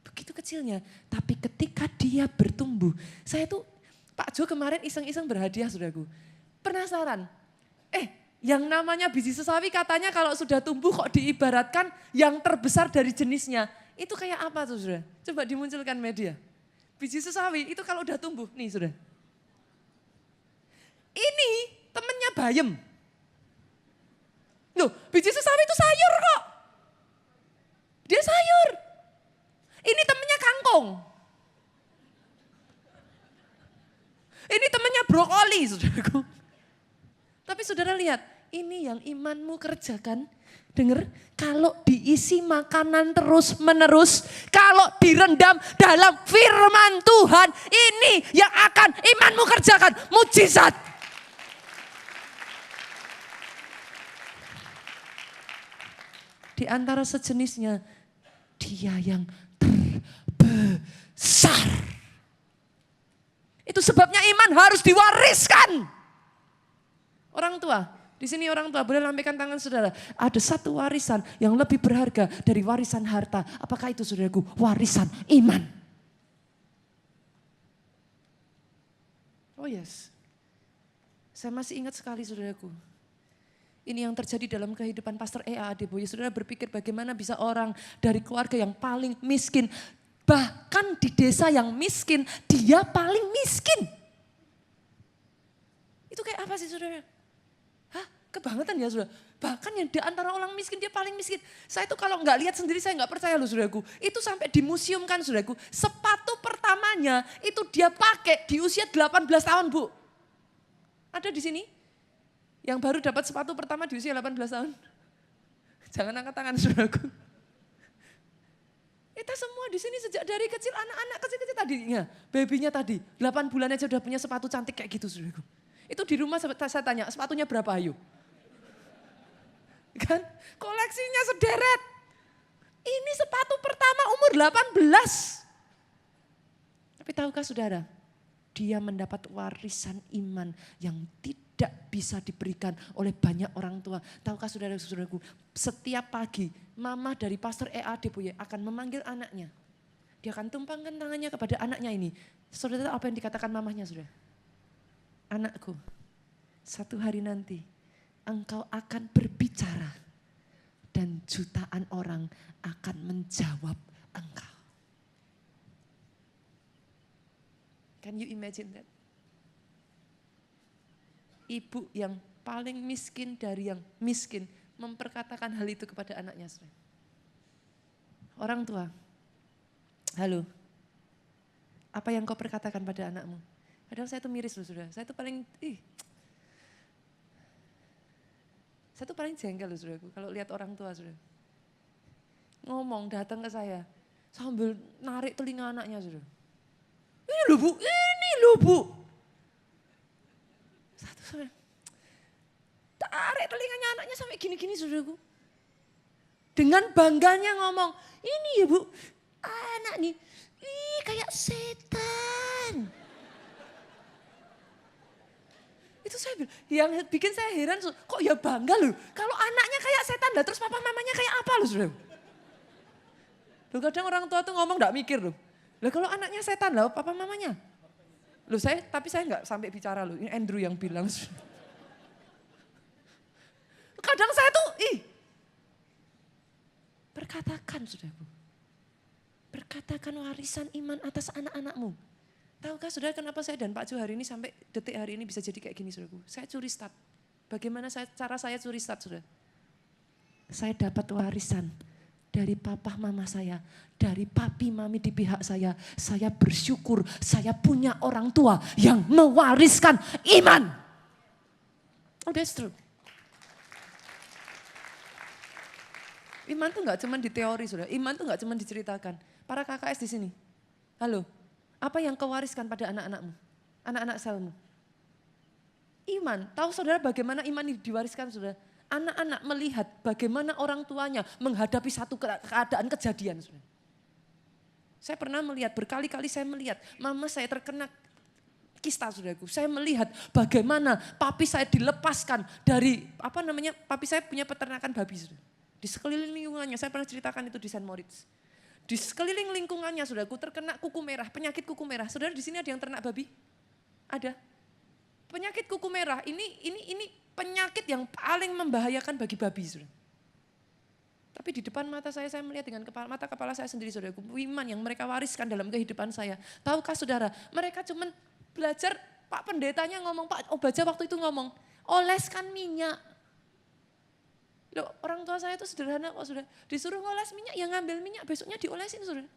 Begitu kecilnya, tapi ketika dia bertumbuh. Saya tuh, Pak Jo kemarin iseng-iseng berhadiah saudaraku. Penasaran, yang namanya biji sesawi katanya kalau sudah tumbuh kok diibaratkan yang terbesar dari jenisnya. Itu kayak apa tuh saudara? Coba dimunculkan media. Biji sesawi itu kalau udah tumbuh, nih saudara. Ini temennya bayem. Loh, biji sesawi itu sayur kok. Dia sayur. Ini temennya kangkung. Ini temennya brokoli, saudaraku. Tapi saudara lihat, ini yang imanmu kerjakan. Dengar, kalau diisi makanan terus menerus, kalau direndam dalam firman Tuhan, ini yang akan imanmu kerjakan, mujizat. Di antara sejenisnya, dia yang terbesar. Itu sebabnya iman harus diwariskan. Orang tua, di sini orang tua boleh lambaikan tangan saudara. Ada satu warisan yang lebih berharga dari warisan harta. Apakah itu saudaraku? Warisan iman. Oh yes. Saya masih ingat sekali saudaraku. Ini yang terjadi dalam kehidupan Pastor E.A. Adeboye. Saudara berpikir bagaimana bisa orang dari keluarga yang paling miskin. Bahkan di desa yang miskin, dia paling miskin. Itu kayak apa sih saudara? Hah? Kebangetan ya saudara? Bahkan yang di antara orang miskin, dia paling miskin. Saya itu kalau nggak lihat sendiri, saya nggak percaya loh saudaraku. Itu sampai di museum kan saudaraku. Sepatu pertamanya itu dia pakai di usia 18 tahun Bu. Ada di sini? Yang baru dapat sepatu pertama di usia 18 tahun. Jangan angkat tangan saudaraku. Kita semua di sini sejak dari kecil, anak-anak kecil-kecil tadinya, babynya tadi, 8 bulan aja udah punya sepatu cantik kayak gitu saudaraku. Itu di rumah saya tanya, sepatunya berapa ayo? Kan koleksinya sederet. Ini sepatu pertama umur 18. Tapi tahukah saudara, dia mendapat warisan iman yang tidak bisa diberikan oleh banyak orang tua. Tahukah saudara-saudaraku, setiap pagi mama dari Pastor E.A. Adeboye akan memanggil anaknya. Dia akan tumpangkan tangannya kepada anaknya ini. Saudara tahu apa yang dikatakan mamahnya saudara? Anakku, satu hari nanti engkau akan berbicara dan jutaan orang akan menjawab engkau. Can you imagine that? Ibu yang paling miskin dari yang miskin memperkatakan hal itu kepada anaknya. Orang tua, halo, apa yang kau perkatakan pada anakmu? Padahal saya tuh miris loh saudara, saya tuh paling, saya tuh paling jengkel loh saudaraku kalau lihat orang tua saudara. Ngomong datang ke saya sambil narik telinga anaknya saudara. Ini loh bu. Satu saudara, tarik telinganya anaknya sampai gini-gini saudaraku. Dengan bangganya ngomong, ini ya bu, anak nih, kayak setan. Itu saya bilang, yang bikin saya heran, kok ya bangga loh. Kalau anaknya kayak setan, lah terus papa mamanya kayak apa loh saudara. Loh kadang orang tua tuh ngomong gak mikir loh. Lah kalau anaknya setan lah papa mamanya. Loh tapi saya gak sampai bicara loh, ini Andrew yang bilang. Berkatakan saudaraku. Berkatakan warisan iman atas anak-anakmu. Tahukah saudara kenapa saya dan Pak Ju hari ini sampai detik hari ini bisa jadi kayak gini saudaraku? Saya curi start. Bagaimana cara saya curi start saudara? Saya dapat warisan dari papa mama saya, dari papi mami di pihak saya. Saya bersyukur saya punya orang tua yang mewariskan iman. Oh, that's true. Iman tuh gak cuma di teori saudara, iman tuh gak cuma diceritakan. Para KKS di sini, halo, apa yang kau wariskan pada anak-anakmu, anak-anak selmu? Iman, tahu saudara bagaimana iman ini diwariskan saudara? Anak-anak melihat bagaimana orang tuanya menghadapi satu keadaan kejadian. Saudara. Saya pernah melihat, berkali-kali saya melihat, mama saya terkena kista saudaraku. Saya melihat bagaimana papi saya dilepaskan dari, papi saya punya peternakan babi saudara. Di sekeliling lingkungannya, saya pernah ceritakan itu di St. Moritz. Di sekeliling lingkungannya saudaraku terkena kuku merah, penyakit kuku merah. Saudara di sini ada yang ternak babi? Ada. Penyakit kuku merah ini penyakit yang paling membahayakan bagi babi saudara. Tapi di depan mata saya melihat dengan mata kepala saya sendiri saudaraku. Iman yang mereka wariskan dalam kehidupan saya. Tahukah saudara, mereka cuman belajar, Pak pendetanya ngomong, Pak Obaja waktu itu ngomong, oleskan minyak. Loh, orang tua saya itu sederhana kok saudara. Disuruh ngoles minyak, ya ngambil minyak, besoknya diolesin saudara.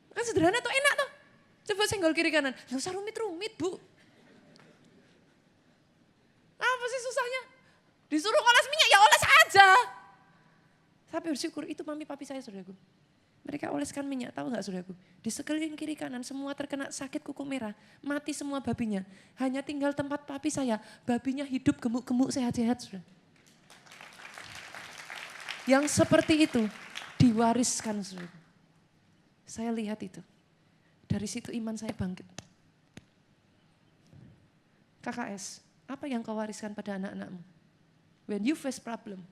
Kan sederhana tuh, enak tuh. Coba senggol kiri kanan, gak usah rumit-rumit bu. Apa sih susahnya? Disuruh ngoles minyak, ya oles aja. Tapi bersyukur itu mami papi saya saudaraku. Mereka oleskan minyak, tahu gak saudaraku? Di sekeliling kiri kanan semua terkena sakit kuku merah. Mati semua babinya. Hanya tinggal tempat papi saya, babinya hidup gemuk-gemuk sehat-sehat saudara. Yang seperti itu diwariskan saudara. Saya lihat itu. Dari situ iman saya bangkit. KKS, apa yang kau wariskan pada anak-anakmu? When you face problem,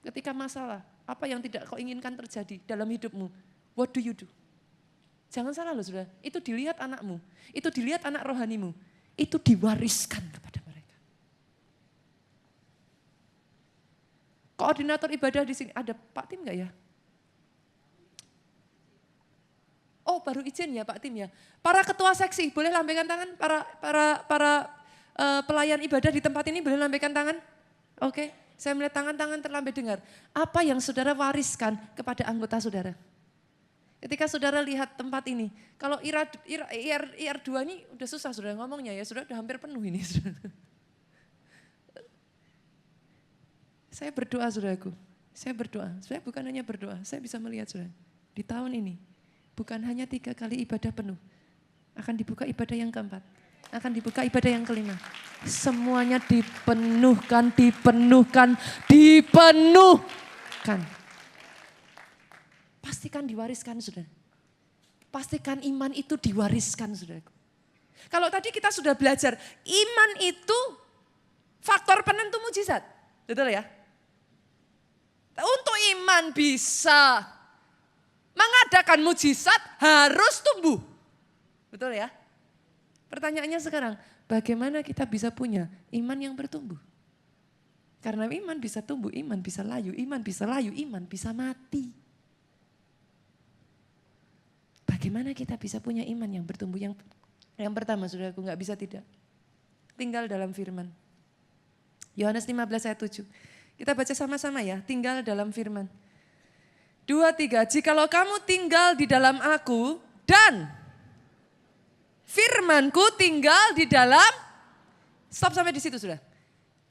ketika masalah, apa yang tidak kau inginkan terjadi dalam hidupmu, what do you do? Jangan salah loh saudara, itu dilihat anakmu, itu dilihat anak rohanimu, itu diwariskan kepada mereka. Koordinator ibadah di sini, ada Pak Tim enggak ya? Oh baru izin ya Pak Tim ya. Para ketua seksi boleh lambaikan tangan, para pelayan ibadah di tempat ini boleh lambaikan tangan? Oke, saya melihat tangan-tangan terlambai dengar. Apa yang saudara wariskan kepada anggota saudara? Ketika saudara lihat tempat ini, kalau IR2 ini udah susah saudara ngomongnya ya, saudara udah hampir penuh ini. Saya berdoa saudaraku, saya berdoa. Saya bukan hanya berdoa, saya bisa melihat saudara. Di tahun ini, bukan hanya 3 kali ibadah penuh. Akan dibuka ibadah yang keempat, akan dibuka ibadah yang kelima. Semuanya dipenuhkan. Pastikan diwariskan saudara. Pastikan iman itu diwariskan saudaraku. Kalau tadi kita sudah belajar, iman itu faktor penentu mujizat. Betul ya? Untuk iman bisa mengadakan mujizat harus tumbuh. Betul ya? Pertanyaannya sekarang, bagaimana kita bisa punya iman yang bertumbuh? Karena iman bisa tumbuh, iman bisa layu, iman bisa mati. Bagaimana kita bisa punya iman yang bertumbuh? Yang pertama saudaraku, gak bisa tidak. Tinggal dalam firman. Yohanes 15 ayat 7. Kita baca sama-sama ya, tinggal dalam firman. 2, 3, jikalau kamu tinggal di dalam aku dan firmanku tinggal di dalam, stop sampai di situ sudah.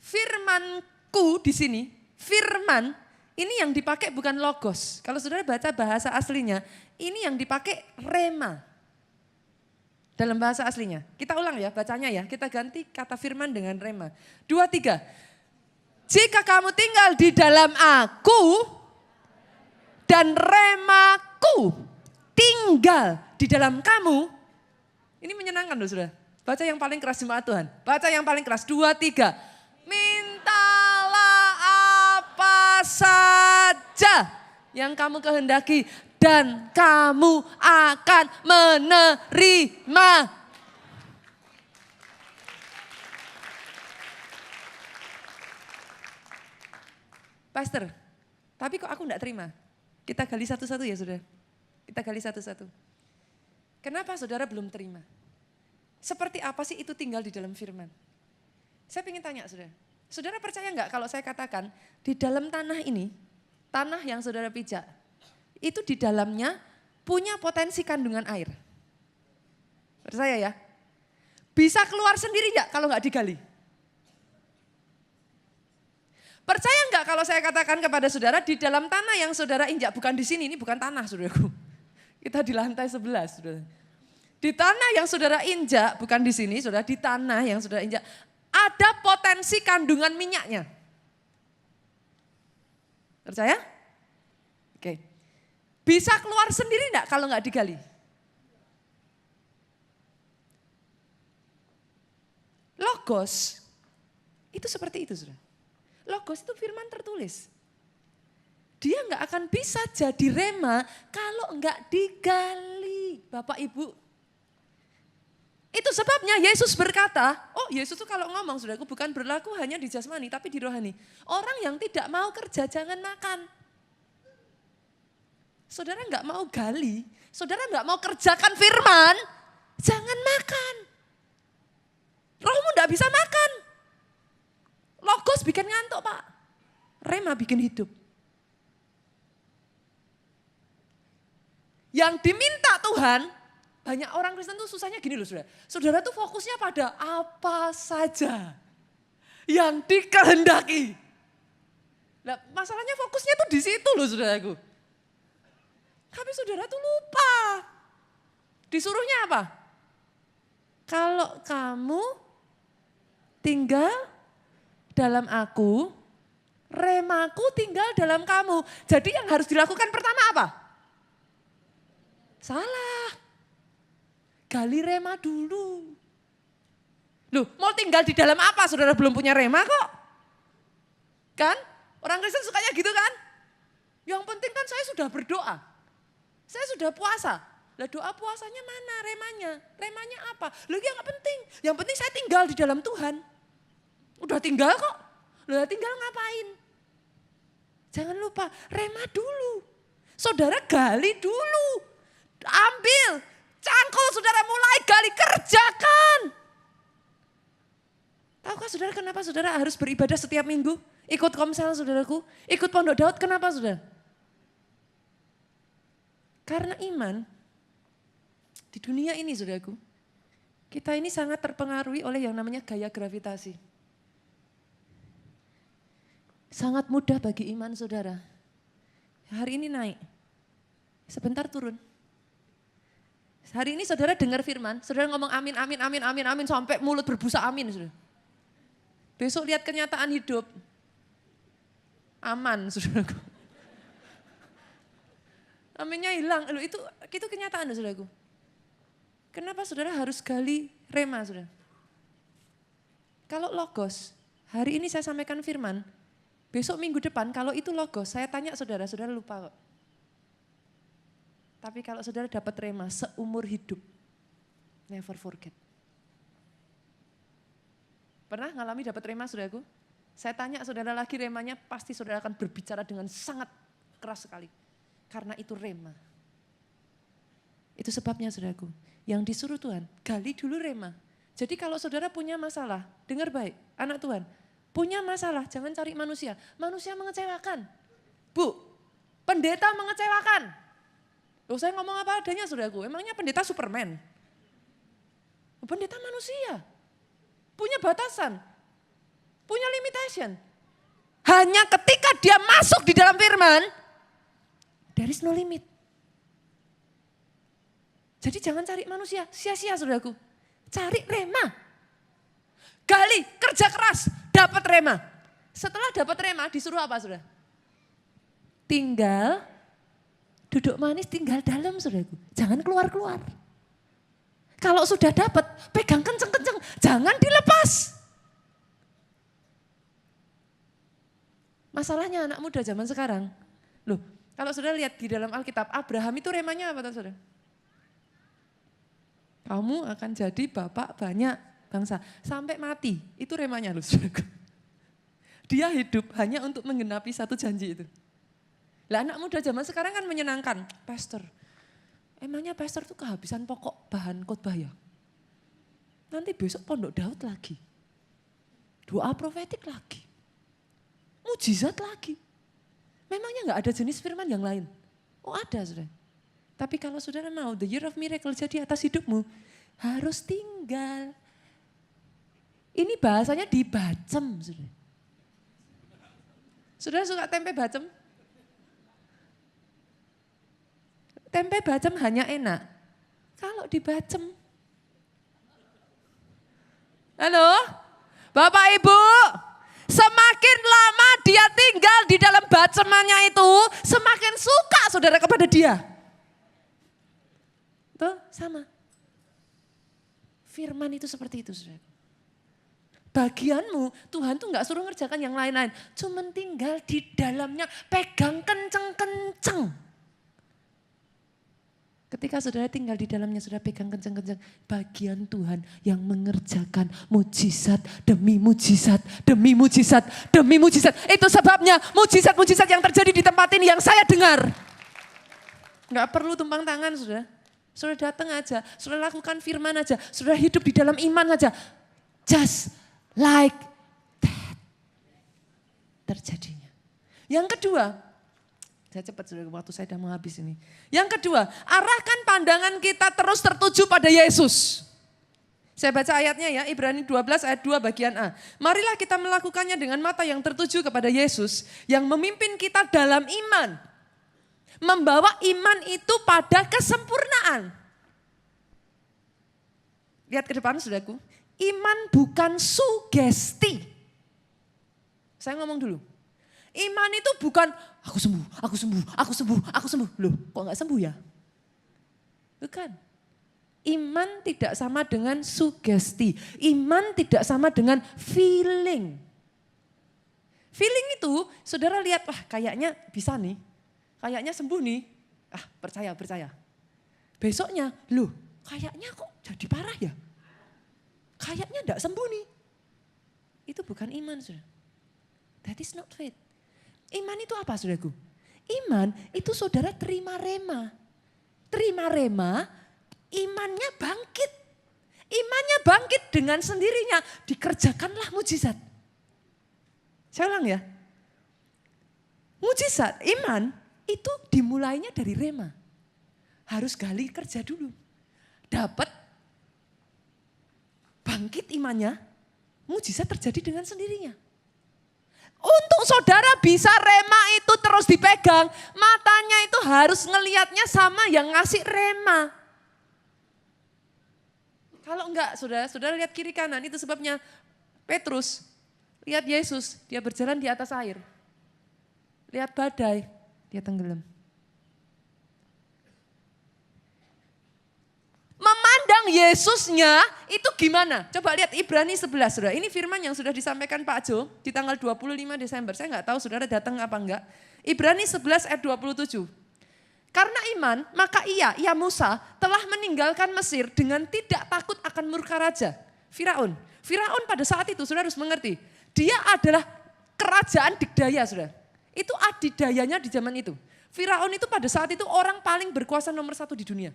Firmanku di sini, firman ini yang dipakai bukan logos. Kalau saudara baca bahasa aslinya, ini yang dipakai rema. Dalam bahasa aslinya. Kita ulang ya bacanya ya, kita ganti kata firman dengan rema. 2, 3. Jika kamu tinggal di dalam aku dan remaku tinggal di dalam kamu. Ini menyenangkan loh saudara. Baca yang paling keras jemaat Tuhan. Baca yang paling keras. 2, 3. Mintalah apa saja yang kamu kehendaki dan kamu akan menerima. Pastor, tapi kok aku enggak terima? Kita gali satu-satu ya saudara. Kita gali satu-satu. Kenapa saudara belum terima? Seperti apa sih itu tinggal di dalam firman? Saya ingin tanya saudara. Saudara percaya enggak kalau saya katakan di dalam tanah ini, tanah yang saudara pijak, itu di dalamnya punya potensi kandungan air. Percaya ya? Bisa keluar sendiri enggak kalau enggak digali? Percaya enggak kalau saya katakan kepada saudara di dalam tanah yang saudara injak, bukan di sini, ini bukan tanah saudaraku. Kita di lantai 11 saudara. Di tanah yang saudara injak, bukan di sini saudara, di tanah yang saudara injak, ada potensi kandungan minyaknya. Percaya? Oke. Bisa keluar sendiri enggak kalau enggak digali? Logos, itu seperti itu saudara. Logos itu firman tertulis. Dia enggak akan bisa jadi rema kalau enggak digali. Bapak Ibu, itu sebabnya Yesus berkata, Yesus itu kalau ngomong saudaraku bukan berlaku hanya di jasmani tapi di rohani. Orang yang tidak mau kerja jangan makan. Saudara enggak mau gali, saudara enggak mau kerjakan firman, jangan makan. Rohmu enggak bisa makan. Logos bikin ngantuk Pak, rema bikin hidup. Yang diminta Tuhan, banyak orang Kristen tuh susahnya gini loh saudara. Saudara tuh fokusnya pada apa saja yang dikehendaki. Nah, masalahnya fokusnya tuh di situ loh saudaraku. Tapi saudara tuh lupa. Disuruhnya apa? Kalau kamu tinggal dalam aku, remaku tinggal dalam kamu. Jadi yang harus dilakukan pertama apa? Salah. Gali rema dulu. Loh, mau tinggal di dalam apa? Saudara belum punya rema kok. Kan? Orang Kristen sukanya gitu kan? Yang penting kan saya sudah berdoa. Saya sudah puasa. Lah doa puasanya mana remanya? Remanya apa? Loh ya gak penting. Yang penting saya tinggal di dalam Tuhan. Udah tinggal kok. Loh tinggal ngapain? Jangan lupa rema dulu. Saudara gali dulu. Ambil. Cangkul saudara mulai gali, kerjakan. Tahukah saudara kenapa saudara harus beribadah setiap minggu? Ikut komsel saudaraku, ikut pondok Daud, kenapa saudara? Karena iman di dunia ini saudaraku, kita ini sangat terpengaruhi oleh yang namanya gaya gravitasi. Sangat mudah bagi iman saudara. Hari ini naik, sebentar turun. Hari ini saudara dengar firman, saudara ngomong amin, amin, amin, amin, amin, sampai mulut berbusa amin. Saudara. Besok lihat kenyataan hidup, aman saudaraku. Aminnya hilang, loh itu kenyataan saudaraku. Kenapa saudara harus gali rema saudara? Kalau logos, hari ini saya sampaikan firman, besok minggu depan kalau itu logos, saya tanya saudara, saudara lupa kok. Tapi kalau saudara dapat rema seumur hidup, never forget. Pernah ngalami dapat rema saudaraku? Saya tanya saudara lagi remanya, pasti saudara akan berbicara dengan sangat keras sekali. Karena itu rema. Itu sebabnya saudaraku, yang disuruh Tuhan, gali dulu rema. Jadi kalau saudara punya masalah, dengar baik, anak Tuhan, punya masalah, jangan cari manusia. Manusia mengecewakan. Bu, pendeta mengecewakan. Loh saya ngomong apa adanya saudaraku, emangnya pendeta Superman? Pendeta manusia, punya batasan, punya limitation. Hanya ketika dia masuk di dalam firman, there is no limit. Jadi jangan cari manusia, sia-sia saudaraku. Cari rema. Gali, kerja keras, dapat rema. Setelah dapat rema disuruh apa saudara? Tinggal duduk manis, tinggal dalam saudaraku. Jangan keluar-keluar. Kalau sudah dapat, pegang kenceng-kenceng. Jangan dilepas. Masalahnya anak muda zaman sekarang. Loh, kalau saudara lihat di dalam Alkitab, Abraham itu remanya apa saudara? Kamu akan jadi bapak banyak bangsa. Sampai mati, itu remanya loh saudaraku. Dia hidup hanya untuk menggenapi satu janji itu. Lah anak muda zaman sekarang kan menyenangkan. Pastor, emangnya pastor tuh kehabisan pokok bahan khotbah ya? Nanti besok pondok Daud lagi. Doa profetik lagi. Mujizat lagi. Memangnya gak ada jenis firman yang lain? Oh ada saudara. Tapi kalau saudara mau the year of miracle jadi atas hidupmu, harus tinggal. Ini bahasanya dibacem saudara. Saudara suka tempe bacem? Tempe bacem hanya enak kalau dibacem. Halo, Bapak Ibu, semakin lama dia tinggal di dalam bacemannya itu, semakin suka saudara kepada dia. Tuh sama. Firman itu seperti itu saudara. Bagianmu, Tuhan tuh gak suruh ngerjakan yang lain-lain. Cuman tinggal di dalamnya, pegang kenceng-kenceng. Ketika saudara tinggal di dalamnya, saudara pegang kenceng-kenceng. Bagian Tuhan yang mengerjakan mujizat demi mujizat, demi mujizat, demi mujizat. Itu sebabnya mujizat-mujizat yang terjadi di tempat ini yang saya dengar. Gak perlu tumpang tangan saudara. Saudara datang aja, saudara lakukan firman aja, saudara hidup di dalam iman aja. Just like that. Terjadinya. Yang kedua, saya cepat sudah waktu saya sudah mau habis ini. Yang kedua, arahkan pandangan kita terus tertuju pada Yesus. Saya baca ayatnya ya, Ibrani 12 ayat 2 bagian A. Marilah kita melakukannya dengan mata yang tertuju kepada Yesus yang memimpin kita dalam iman. Membawa iman itu pada kesempurnaan. Lihat ke depan saudaraku. Iman bukan sugesti. Saya ngomong dulu. Iman itu bukan aku sembuh, aku sembuh, aku sembuh, aku sembuh. Loh kok gak sembuh ya? Bukan. Iman tidak sama dengan sugesti. Iman tidak sama dengan feeling. Feeling itu saudara lihat, wah kayaknya bisa nih. Kayaknya sembuh nih. Ah percaya. Besoknya, loh kayaknya kok jadi parah ya? Kayaknya enggak sembuh nih. Itu bukan iman saudara. That is not faith. Iman itu apa saudaraku? Iman itu saudara terima rema. Terima rema, imannya bangkit. Imannya bangkit dengan sendirinya. Dikerjakanlah mujizat. Saya ulang ya. Mujizat, iman itu dimulainya dari rema. Harus gali kerja dulu. Dapat bangkit imannya, mujizat terjadi dengan sendirinya. Untuk saudara bisa rema itu terus dipegang, matanya itu harus ngelihatnya sama yang ngasih rema. Kalau enggak, saudara lihat kiri kanan, itu sebabnya Petrus, lihat Yesus, dia berjalan di atas air. Lihat badai, dia tenggelam. Memandang Yesusnya itu gimana? Coba lihat Ibrani 11 saudara. Ini firman yang sudah disampaikan Pak Jo di tanggal 25 Desember. Saya nggak tahu saudara datang apa enggak. Ibrani 11 ayat 27. Karena iman maka ia Musa telah meninggalkan Mesir dengan tidak takut akan murka raja Firaun. Firaun pada saat itu saudara harus mengerti. Dia adalah kerajaan dikdaya saudara. Itu adidayanya di zaman itu. Firaun itu pada saat itu orang paling berkuasa nomor 1 di dunia.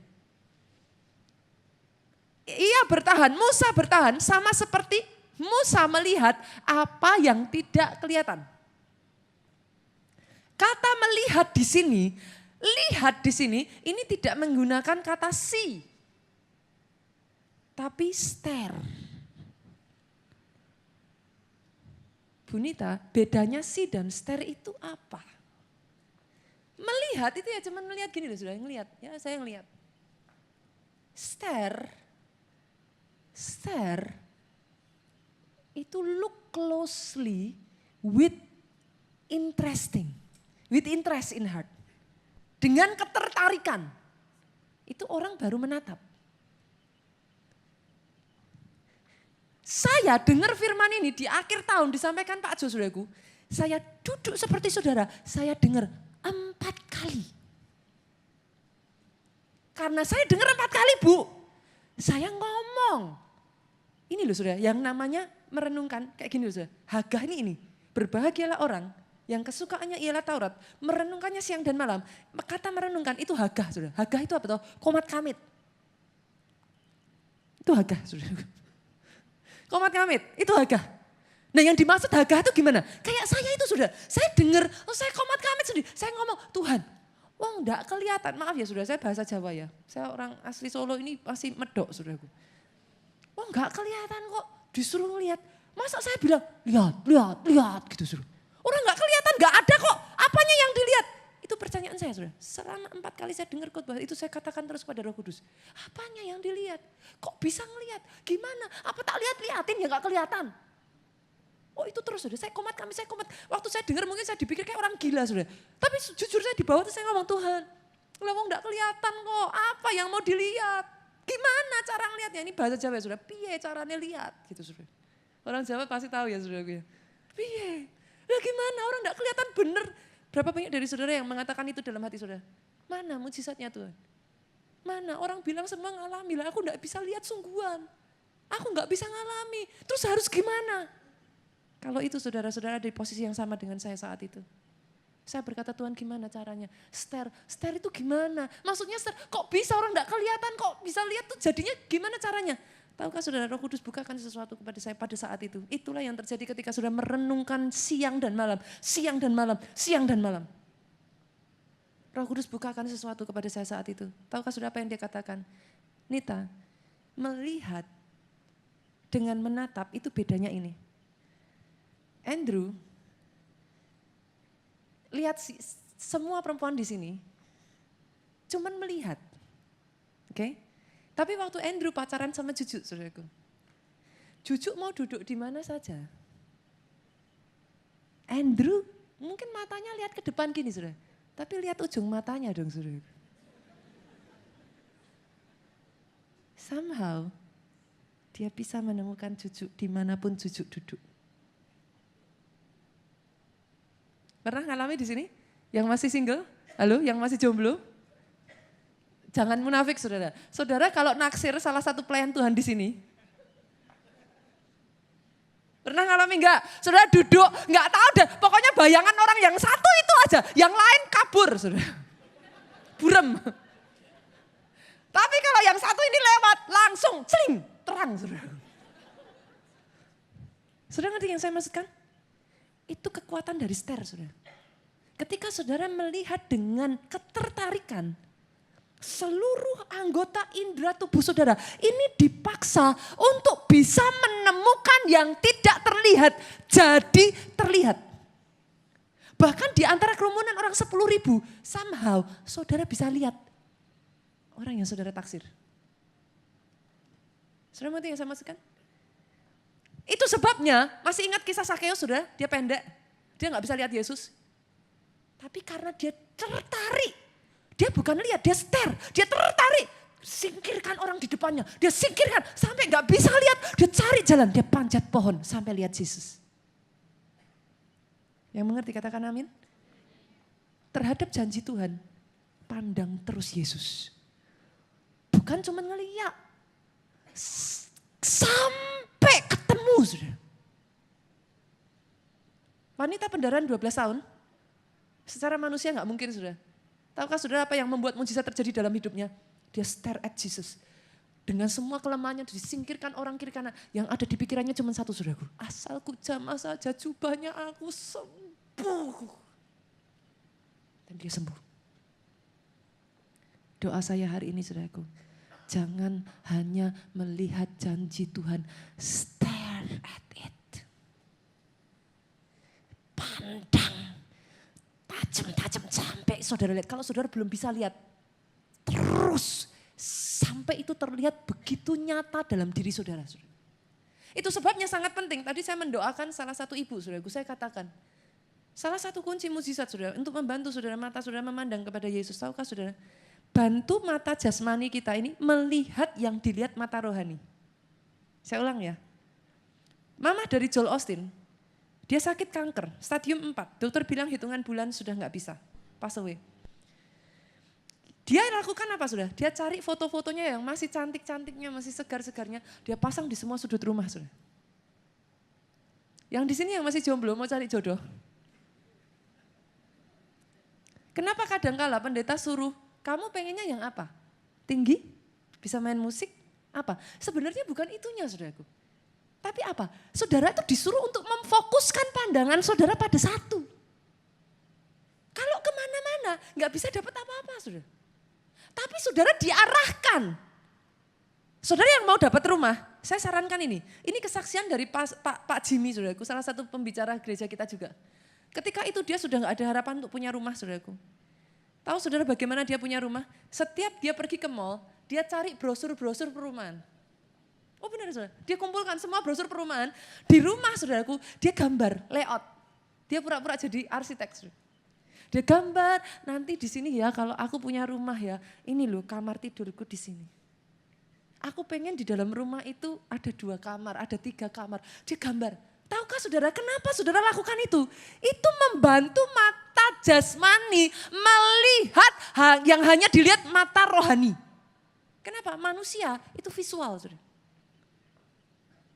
Ia bertahan, Musa bertahan sama seperti Musa melihat apa yang tidak kelihatan. Kata melihat di sini, lihat di sini, ini tidak menggunakan kata see, tapi stare. Bunita, bedanya see dan stare itu apa? Melihat itu ya cuma melihat gini loh, sudah ngelihat, ya saya ngelihat. Stare itu look closely with interest in heart. Dengan ketertarikan. Itu orang baru menatap. Saya dengar firman ini di akhir tahun disampaikan Pak Jo saudaraku. Saya duduk seperti saudara, saya dengar 4 kali. Karena saya dengar 4 kali Bu, saya ngomong. Ini loh saudara, yang namanya merenungkan kayak gini loh saudara. Hagah ini, berbahagialah orang Yang kesukaannya ialah Taurat. Merenungkannya siang dan malam. Kata merenungkan itu Hagah, saudara. Hagah itu apa toh? Komat kamit. Itu Hagah, saudara. Komat kamit, itu Hagah. Nah yang dimaksud Hagah itu gimana? Kayak saya itu sudah, saya dengar, saya komat kamit sendiri. Saya ngomong, Tuhan, enggak kelihatan. Maaf ya saudara, saya bahasa Jawa ya. Saya orang asli Solo ini masih medok saudaraku. Enggak kelihatan kok, disuruh ngelihat. Masa saya bilang, lihat gitu suruh. Orang enggak kelihatan, enggak ada kok. Apanya yang dilihat? Itu pertanyaan saya saudara. Selama 4 kali saya dengar khotbah itu saya katakan terus kepada Roh Kudus. Apanya yang dilihat? Kok bisa ngelihat? Gimana? Apa tak liatin ya enggak kelihatan? Oh itu terus saudara, saya komat. Waktu saya dengar mungkin saya dipikir kayak orang gila saudara. Tapi jujur saya di bawah itu saya ngomong, Tuhan, lah enggak kelihatan kok. Apa yang mau dilihat? Gimana cara ngelihatnya? Ini bahasa Jawa ya saudara. Piye caranya lihat gitu saudara. Orang Jawa pasti tahu ya saudara gue. Piye? Lah gimana orang enggak kelihatan bener? Berapa banyak dari saudara yang mengatakan itu dalam hati saudara? Mana mujizatnya Tuhan? Mana orang bilang semua ngalami lah, aku enggak bisa lihat sungguhan. Aku enggak bisa ngalami, terus harus gimana? Kalau itu saudara-saudara di posisi yang sama dengan saya saat itu. Saya berkata Tuhan gimana caranya? Ster itu gimana? Maksudnya ster, kok bisa orang enggak kelihatan, kok bisa lihat tuh jadinya gimana caranya? Tahukah saudara Roh Kudus bukakan sesuatu kepada saya pada saat itu. Itulah yang terjadi ketika saudara merenungkan siang dan malam. Roh Kudus bukakan sesuatu kepada saya saat itu. Tahukah saudara apa yang dia katakan? Nita, melihat dengan menatap itu bedanya ini. Andrew, lihat semua perempuan di sini cuman melihat. Oke? Tapi waktu Andrew pacaran sama Juju, saudaraku. Juju mau duduk di mana saja. Andrew mungkin matanya lihat ke depan gini, saudara. Tapi lihat ujung matanya dong, saudaraku. Somehow dia bisa menemukan Juju dimanapun Juju duduk. Pernah ngalami di sini? Yang masih single? Halo, yang masih jomblo? Jangan munafik saudara. Saudara kalau naksir salah satu pelayan Tuhan di sini. Pernah ngalami enggak? Saudara duduk, enggak tahu deh. Pokoknya bayangan orang yang satu itu aja. Yang lain kabur saudara. Burem. Tapi kalau yang satu ini lewat langsung celing. Terang saudara. Saudara ngerti yang saya maksudkan? Itu kekuatan dari ster saudara. Ketika saudara melihat dengan ketertarikan. Seluruh anggota indera tubuh saudara ini dipaksa untuk bisa menemukan yang tidak terlihat jadi terlihat. Bahkan di antara kerumunan orang 10.000 somehow saudara bisa lihat orang yang saudara taksir. Saudara mengerti yang saya maksudkan? Itu sebabnya masih ingat kisah Sakeus saudara, dia pendek, dia gak bisa lihat Yesus. Tapi karena dia tertarik. Dia bukan lihat, dia stare, dia tertarik. Singkirkan orang di depannya, dia singkirkan sampai gak bisa lihat. Dia cari jalan, dia panjat pohon sampai lihat Yesus. Yang mengerti katakan amin. Terhadap janji Tuhan, pandang terus Yesus. Bukan cuma ngeliat, sampai ketemu sudah. Wanita pendarahan 12 tahun, secara manusia gak mungkin sudah. Tahukah saudara apa yang membuat mujizat terjadi dalam hidupnya? Dia stare at Jesus. Dengan semua kelemahannya disingkirkan orang kiri kanan. Yang ada di pikirannya cuma satu saudaraku. Asalku jamah saja jubahnya aku sembuh. Dan dia sembuh. Doa saya hari ini saudaraku. Jangan hanya melihat janji Tuhan. Stare at it. Pandang. Tajam sampai saudara lihat. Kalau saudara belum bisa lihat, terus sampai itu terlihat begitu nyata dalam diri saudara. Itu sebabnya sangat penting. Tadi saya mendoakan salah satu ibu, saudaraku. Saya katakan, salah satu kunci mujizat saudara untuk membantu saudara mata saudara memandang kepada Yesus. Tahukah saudara? Bantu mata jasmani kita ini melihat yang dilihat mata rohani. Saya ulang ya. Mama dari Joel Osteen. Dia sakit kanker, stadium 4. Dokter bilang hitungan bulan sudah gak bisa, pass away. Dia lakukan apa sudah? Dia cari foto-fotonya yang masih cantik-cantiknya, masih segar-segarnya. Dia pasang di semua sudut rumah sudah. Yang di sini yang masih jomblo mau cari jodoh. Kenapa kadangkala pendeta suruh, kamu pengennya yang apa? Tinggi? Bisa main musik? Apa? Sebenarnya bukan itunya saudaraku. Tapi apa? Saudara itu disuruh untuk memfokuskan pandangan saudara pada satu. Kalau kemana-mana nggak bisa dapat apa-apa saudara. Tapi saudara diarahkan. Saudara yang mau dapat rumah, saya sarankan ini. Ini kesaksian dari Pak Jimmy saudaraku, salah satu pembicara gereja kita juga. Ketika itu dia sudah nggak ada harapan untuk punya rumah saudaraku. Tahu saudara bagaimana dia punya rumah? Setiap dia pergi ke mall, dia cari brosur-brosur perumahan. Oh benar saudara, dia kumpulkan semua brosur perumahan. Di rumah saudaraku, dia gambar, layout. Dia pura-pura jadi arsitek. Saudara. Dia gambar, nanti di sini ya kalau aku punya rumah ya, ini loh kamar tidurku di sini. Aku pengen di dalam rumah itu ada 2 kamar, ada 3 kamar. Dia gambar. Tahukah saudara kenapa saudara lakukan itu? Itu membantu mata jasmani melihat yang hanya dilihat mata rohani. Kenapa? Manusia itu visual. Saudara.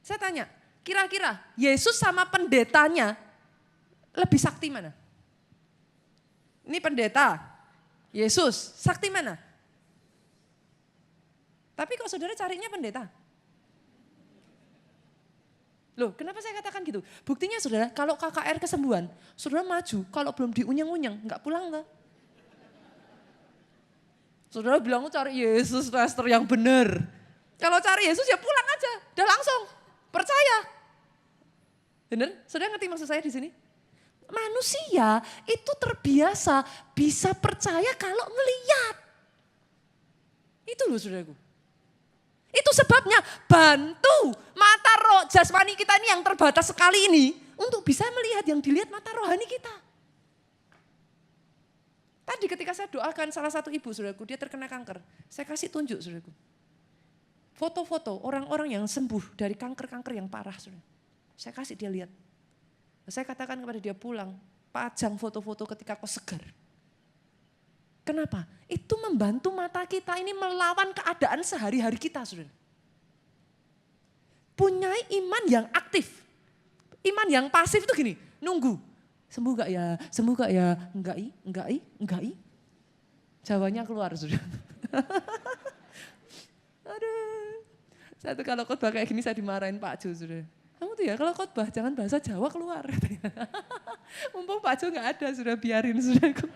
Saya tanya, kira-kira Yesus sama pendetanya lebih sakti mana? Ini pendeta, Yesus, sakti mana? Tapi kok saudara carinya pendeta? Loh, kenapa saya katakan gitu? Buktinya saudara, kalau KKR kesembuhan, saudara maju, kalau belum diunyeng-unyeng, enggak pulang enggak? Saudara bilang cari Yesus, pastor yang benar. Kalau cari Yesus ya pulang aja, udah langsung, percaya. Benar? Saudara ngerti maksud saya di sini? Manusia itu terbiasa bisa percaya kalau ngeliat. Itu loh saudaraku. Itu sebabnya bantu mata roh jasmani kita ini yang terbatas sekali ini untuk bisa melihat yang dilihat mata rohani kita. Tadi ketika saya doakan salah satu ibu saudaraku, dia terkena kanker. Saya kasih tunjuk saudaraku. Foto-foto orang-orang yang sembuh dari kanker-kanker yang parah saudara. Saya kasih dia lihat. Saya katakan kepada dia pulang, pajang foto-foto ketika kau segar. Kenapa? Itu membantu mata kita ini melawan keadaan sehari-hari kita, saudara. Punyai iman yang aktif. Iman yang pasif itu gini, nunggu. Sembuh gak ya? Sembuh gak ya? Enggak i. Jawanya keluar, saudara. Aduh. Satu kalau khotbah kayak gini saya dimarahin Pak Jo, saudara. Kamu tuh ya kalau khotbah jangan bahasa Jawa keluar. Mumpung Pak Jo gak ada, sudah biarin, saudaraku.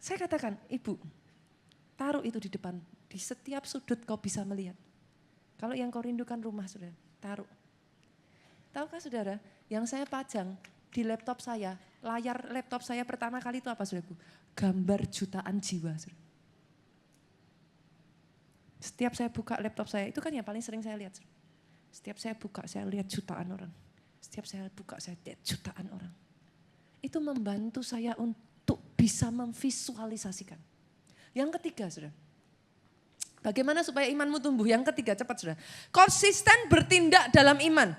Saya katakan, Ibu, taruh itu di depan, di setiap sudut kau bisa melihat. Kalau yang kau rindukan rumah, saudara, taruh. Tahukah saudara, yang saya pajang di laptop saya, layar laptop saya pertama kali itu apa, saudaraku? Gambar jutaan jiwa, saudara. Setiap saya buka laptop saya, itu kan yang paling sering saya lihat. Saudara. Setiap saya buka, saya lihat jutaan orang. Setiap saya buka, saya lihat jutaan orang. Itu membantu saya untuk bisa memvisualisasikan. Yang ketiga, saudara. Bagaimana supaya imanmu tumbuh? Yang ketiga, cepat saudara. Konsisten bertindak dalam iman.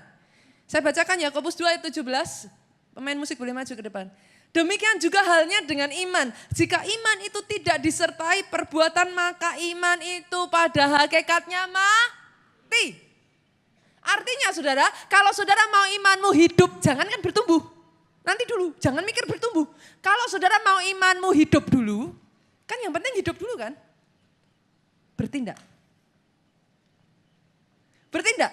Saya bacakan Yakobus 2 ayat 17. Pemain musik boleh maju ke depan. Demikian juga halnya dengan iman. Jika iman itu tidak disertai perbuatan, maka iman itu pada hakikatnya mati. Artinya saudara, kalau saudara mau imanmu hidup, jangankan bertumbuh. Nanti dulu, jangan mikir bertumbuh. Kalau saudara mau imanmu hidup dulu, kan yang penting hidup dulu kan. Bertindak. Bertindak.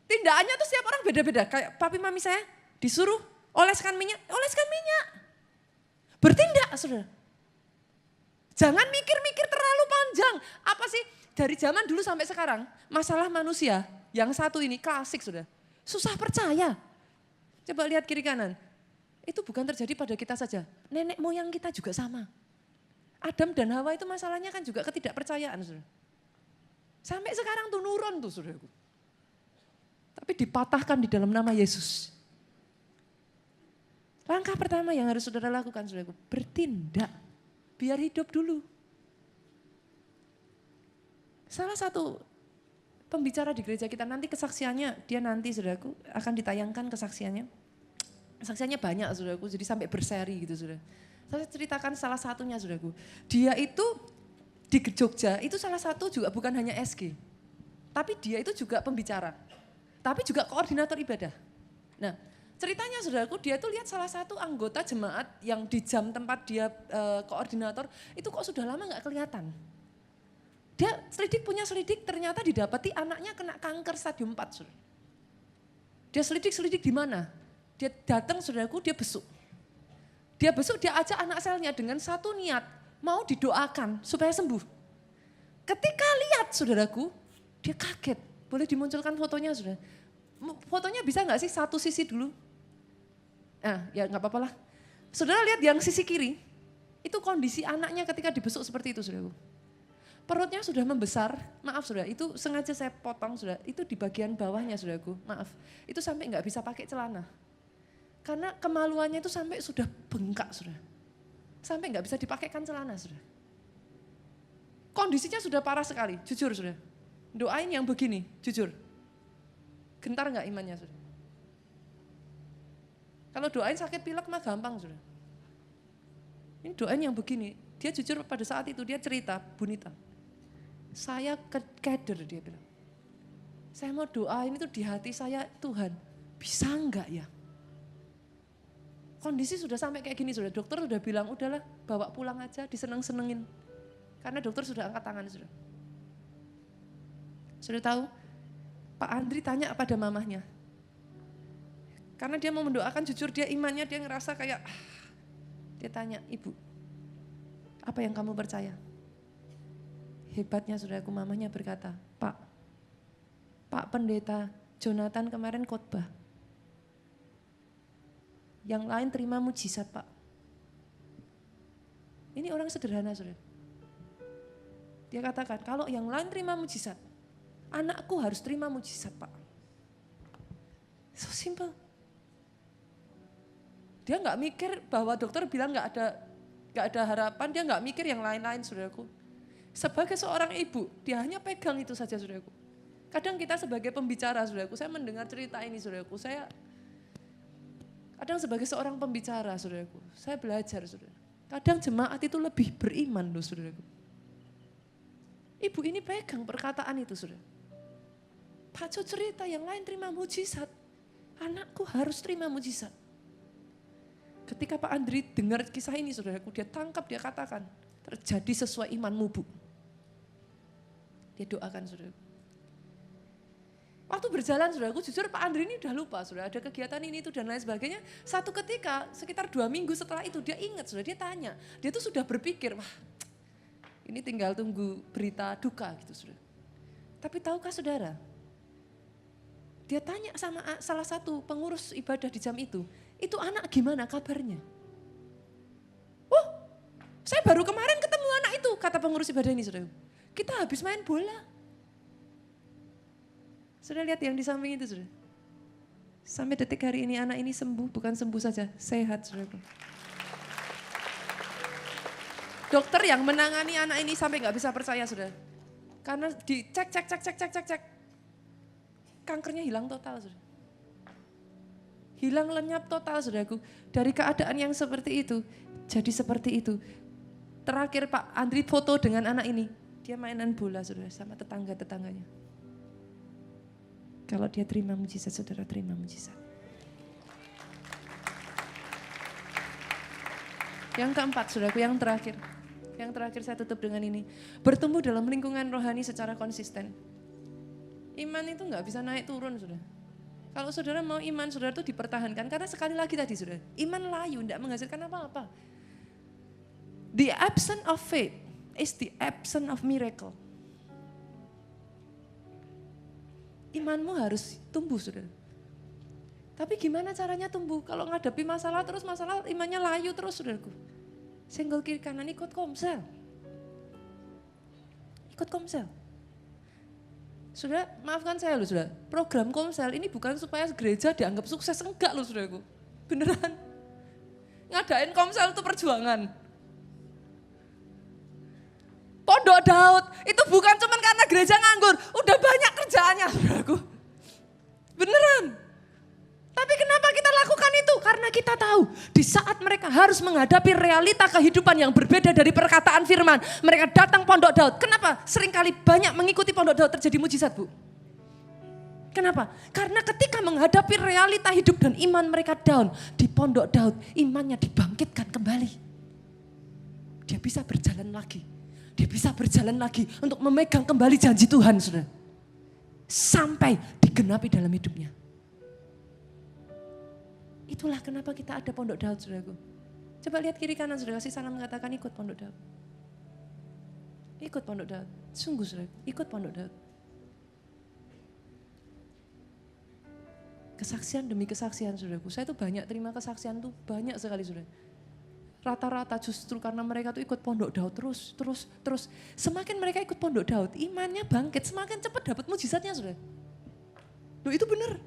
Tindakannya tuh setiap orang beda-beda. Kayak papi mami saya disuruh oleskan minyak. Bertindak saudara. Jangan mikir-mikir terlalu panjang. Apa sih dari zaman dulu sampai sekarang masalah manusia yang satu ini klasik saudara. Susah percaya. Coba lihat kiri kanan. Itu bukan terjadi pada kita saja. Nenek moyang kita juga sama. Adam dan Hawa itu masalahnya kan juga ketidakpercayaan. Saudara. Sampai sekarang tuh nurun tuh saudaraku. Tapi dipatahkan di dalam nama Yesus. Langkah pertama yang harus saudara lakukan saudaraku. Bertindak. Biar hidup dulu. Salah satu pembicara di gereja kita nanti kesaksiannya, dia nanti saudaraku akan ditayangkan kesaksiannya. Kesaksiannya banyak saudaraku, jadi sampai berseri gitu saudara. Saya ceritakan salah satunya saudaraku. Dia itu di Jogja, itu salah satu juga bukan hanya SG. Tapi dia itu juga pembicara. Tapi juga koordinator ibadah. Nah, Ceritanya saudaraku, dia tuh lihat salah satu anggota jemaat yang di jam tempat dia koordinator, itu kok sudah lama gak kelihatan. Dia punya selidik, ternyata didapati anaknya kena kanker stadium 4. Saudara. Dia selidik di mana? Dia datang saudaraku, dia besuk. Dia ajak anak selnya dengan satu niat, mau didoakan supaya sembuh. Ketika lihat saudaraku, dia kaget. Boleh dimunculkan fotonya saudara? Fotonya bisa gak sih satu sisi dulu? Nah ya gak apa-apa lah. Saudara lihat yang sisi kiri, itu kondisi anaknya ketika dibesuk seperti itu saudaraku. Perutnya sudah membesar, maaf saudara, itu sengaja saya potong saudara, itu di bagian bawahnya saudaraku, maaf. Itu sampai gak bisa pakai celana. Karena kemaluannya itu sampai sudah bengkak saudara. Sampai gak bisa dipakaikan celana saudara. Kondisinya sudah parah sekali, jujur saudara. Doain yang begini, jujur. Gentar gak imannya saudara? Kalau doain sakit pilek mah gampang saudara. Ini doain yang begini, dia jujur pada saat itu dia cerita, Bunita. Saya keder dia bilang. Saya mau doain itu di hati saya, Tuhan bisa enggak ya? Kondisi sudah sampai kayak gini saudara, dokter sudah bilang udahlah bawa pulang aja diseneng-senengin. Karena dokter sudah angkat tangan saudara. Sudah tahu, Pak Andri tanya pada mamahnya. Karena dia mau mendoakan jujur dia imannya dia ngerasa kayak, dia tanya, Ibu apa yang kamu percaya? Hebatnya saudaraku mamahnya berkata, Pak Pendeta Jonathan kemarin khotbah. Yang lain terima mujizat Pak. Ini orang sederhana saudara. Dia katakan kalau yang lain terima mujizat, anakku harus terima mujizat Pak. So simple. Dia nggak mikir bahwa dokter bilang nggak ada harapan, dia nggak mikir yang lain-lain saudaraku. Sebagai seorang ibu, dia hanya pegang itu saja saudaraku. Kadang kita sebagai pembicara saudaraku, saya mendengar cerita ini saudaraku, kadang sebagai seorang pembicara saudaraku, saya belajar saudara. Kadang jemaat itu lebih beriman loh saudaraku. Ibu ini pegang perkataan itu saudara. Pak Jo cerita yang lain terima mujizat, anakku harus terima mujizat. Ketika Pak Andri dengar kisah ini saudaraku, dia tangkap, dia katakan, terjadi sesuai imanmu Bu. Dia doakan saudaraku. Waktu berjalan saudaraku, jujur Pak Andri ini udah lupa saudara, ada kegiatan ini itu dan lain sebagainya. Satu ketika, sekitar 2 minggu setelah itu dia ingat saudara, dia tanya. Dia tuh sudah berpikir, wah ini tinggal tunggu berita duka gitu saudara. Tapi tahukah saudara, dia tanya sama salah satu pengurus ibadah di jam itu anak gimana kabarnya? Oh, saya baru kemarin ketemu anak itu, kata pengurus ibadah ini saudara. Kita habis main bola. Sudah lihat yang di samping itu saudara. Sampai detik hari ini anak ini sembuh, bukan sembuh saja, sehat saudara. Dokter yang menangani anak ini sampai gak bisa percaya saudara. Karena dicek, kankernya hilang total saudara. Hilang lenyap total saudaraku. Dari keadaan yang seperti itu, jadi seperti itu. Terakhir Pak Andri foto dengan anak ini, dia mainan bola saudara sama tetangga-tetangganya. Kalau dia terima mujizat, saudara terima mujizat. Yang keempat saudaraku, yang terakhir. Yang terakhir saya tutup dengan ini. Bertumbuh dalam lingkungan rohani secara konsisten. Iman itu gak bisa naik turun saudara. Kalau saudara mau iman, saudara itu dipertahankan. Karena sekali lagi tadi saudara, iman layu, tidak menghasilkan apa-apa. The absence of faith is the absence of miracle. Imanmu harus tumbuh saudara. Tapi gimana caranya tumbuh? Kalau menghadapi masalah terus, masalah imannya layu terus saudaraku. Senggol kiri kanan ikut komsel. Ikut komsel. Saudara, maafkan saya loh saudara, program komsel ini bukan supaya gereja dianggap sukses, enggak loh saudaraku. Beneran. Ngadain komsel itu perjuangan. Pondok Daud itu bukan cuma karena gereja nganggur, udah banyak kerjaannya saudaraku. Beneran. Tapi kenapa kita lakukan itu? Karena kita tahu di saat mereka harus menghadapi realita kehidupan yang berbeda dari perkataan firman. Mereka datang Pondok Daud. Kenapa? Seringkali banyak mengikuti Pondok Daud terjadi mujizat Bu. Kenapa? Karena ketika menghadapi realita hidup dan iman mereka down, di pondok Daud, imannya dibangkitkan kembali. Dia bisa berjalan lagi. Dia bisa berjalan lagi untuk memegang kembali janji Tuhan, saudara. Sampai digenapi dalam hidupnya. Itulah kenapa kita ada pondok Daud, saudaraku. Coba lihat kiri kanan, saudara. Kasih salam mengatakan ikut pondok Daud. Ikut pondok Daud. Sungguh, saudara. Ikut pondok Daud. Kesaksian demi kesaksian, saudaraku. Saya tuh banyak terima kesaksian tuh banyak sekali, saudara. Rata-rata justru karena mereka tuh ikut pondok Daud terus. Semakin mereka ikut pondok Daud, imannya bangkit, semakin cepat dapat mujizatnya, saudara. Loh, itu benar.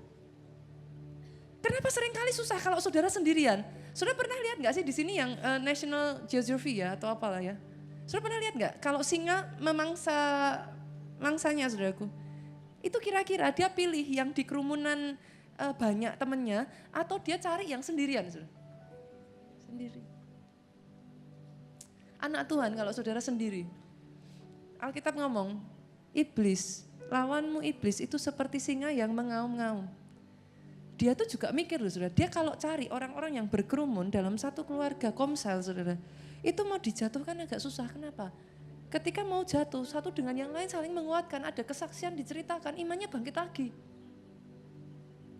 Kenapa seringkali susah kalau saudara sendirian? Saudara pernah lihat nggak sih di sini yang National Geography ya atau apalah ya? Saudara pernah lihat nggak kalau singa memangsa mangsanya, saudaraku? Itu kira-kira dia pilih yang di kerumunan banyak temennya atau dia cari yang sendirian, saudara? Sendiri. Anak Tuhan kalau saudara sendiri. Alkitab ngomong, lawanmu iblis itu seperti singa yang mengaum-ngaum. Dia tuh juga mikir loh, saudara. Dia kalau cari orang-orang yang berkerumun dalam satu keluarga komsel, saudara. Itu mau dijatuhkan agak susah. Kenapa? Ketika mau jatuh, satu dengan yang lain saling menguatkan. Ada kesaksian diceritakan, imannya bangkit lagi.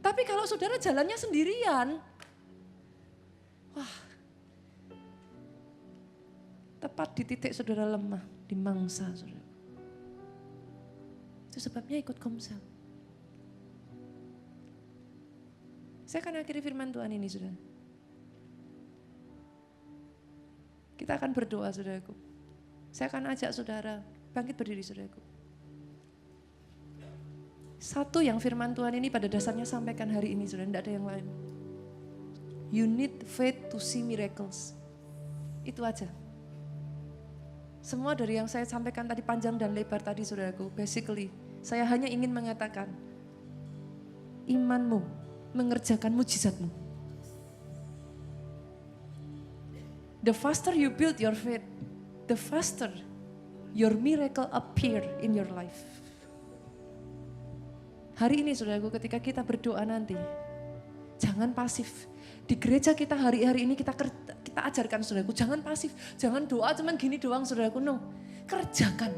Tapi kalau saudara jalannya sendirian, wah, tepat di titik saudara lemah, di mangsa, saudara. Itu sebabnya ikut komsel. Saya akan akhiri firman Tuhan ini, saudara. Kita akan berdoa, saudaraku. Saya akan ajak saudara, bangkit berdiri, saudaraku. Satu yang firman Tuhan ini pada dasarnya sampaikan hari ini, saudara, tidak ada yang lain. You need faith to see miracles. Itu aja. Semua dari yang saya sampaikan tadi panjang dan lebar tadi, saudaraku, basically saya hanya ingin mengatakan imanmu mengerjakan mujizatmu. The faster you build your faith, the faster your miracle appear in your life. Hari ini, saudaraku, ketika kita berdoa nanti, jangan pasif. Di gereja kita hari-hari ini kita ajarkan, saudaraku, jangan pasif, jangan doa cuman gini doang, saudaraku, no. Kerjakan,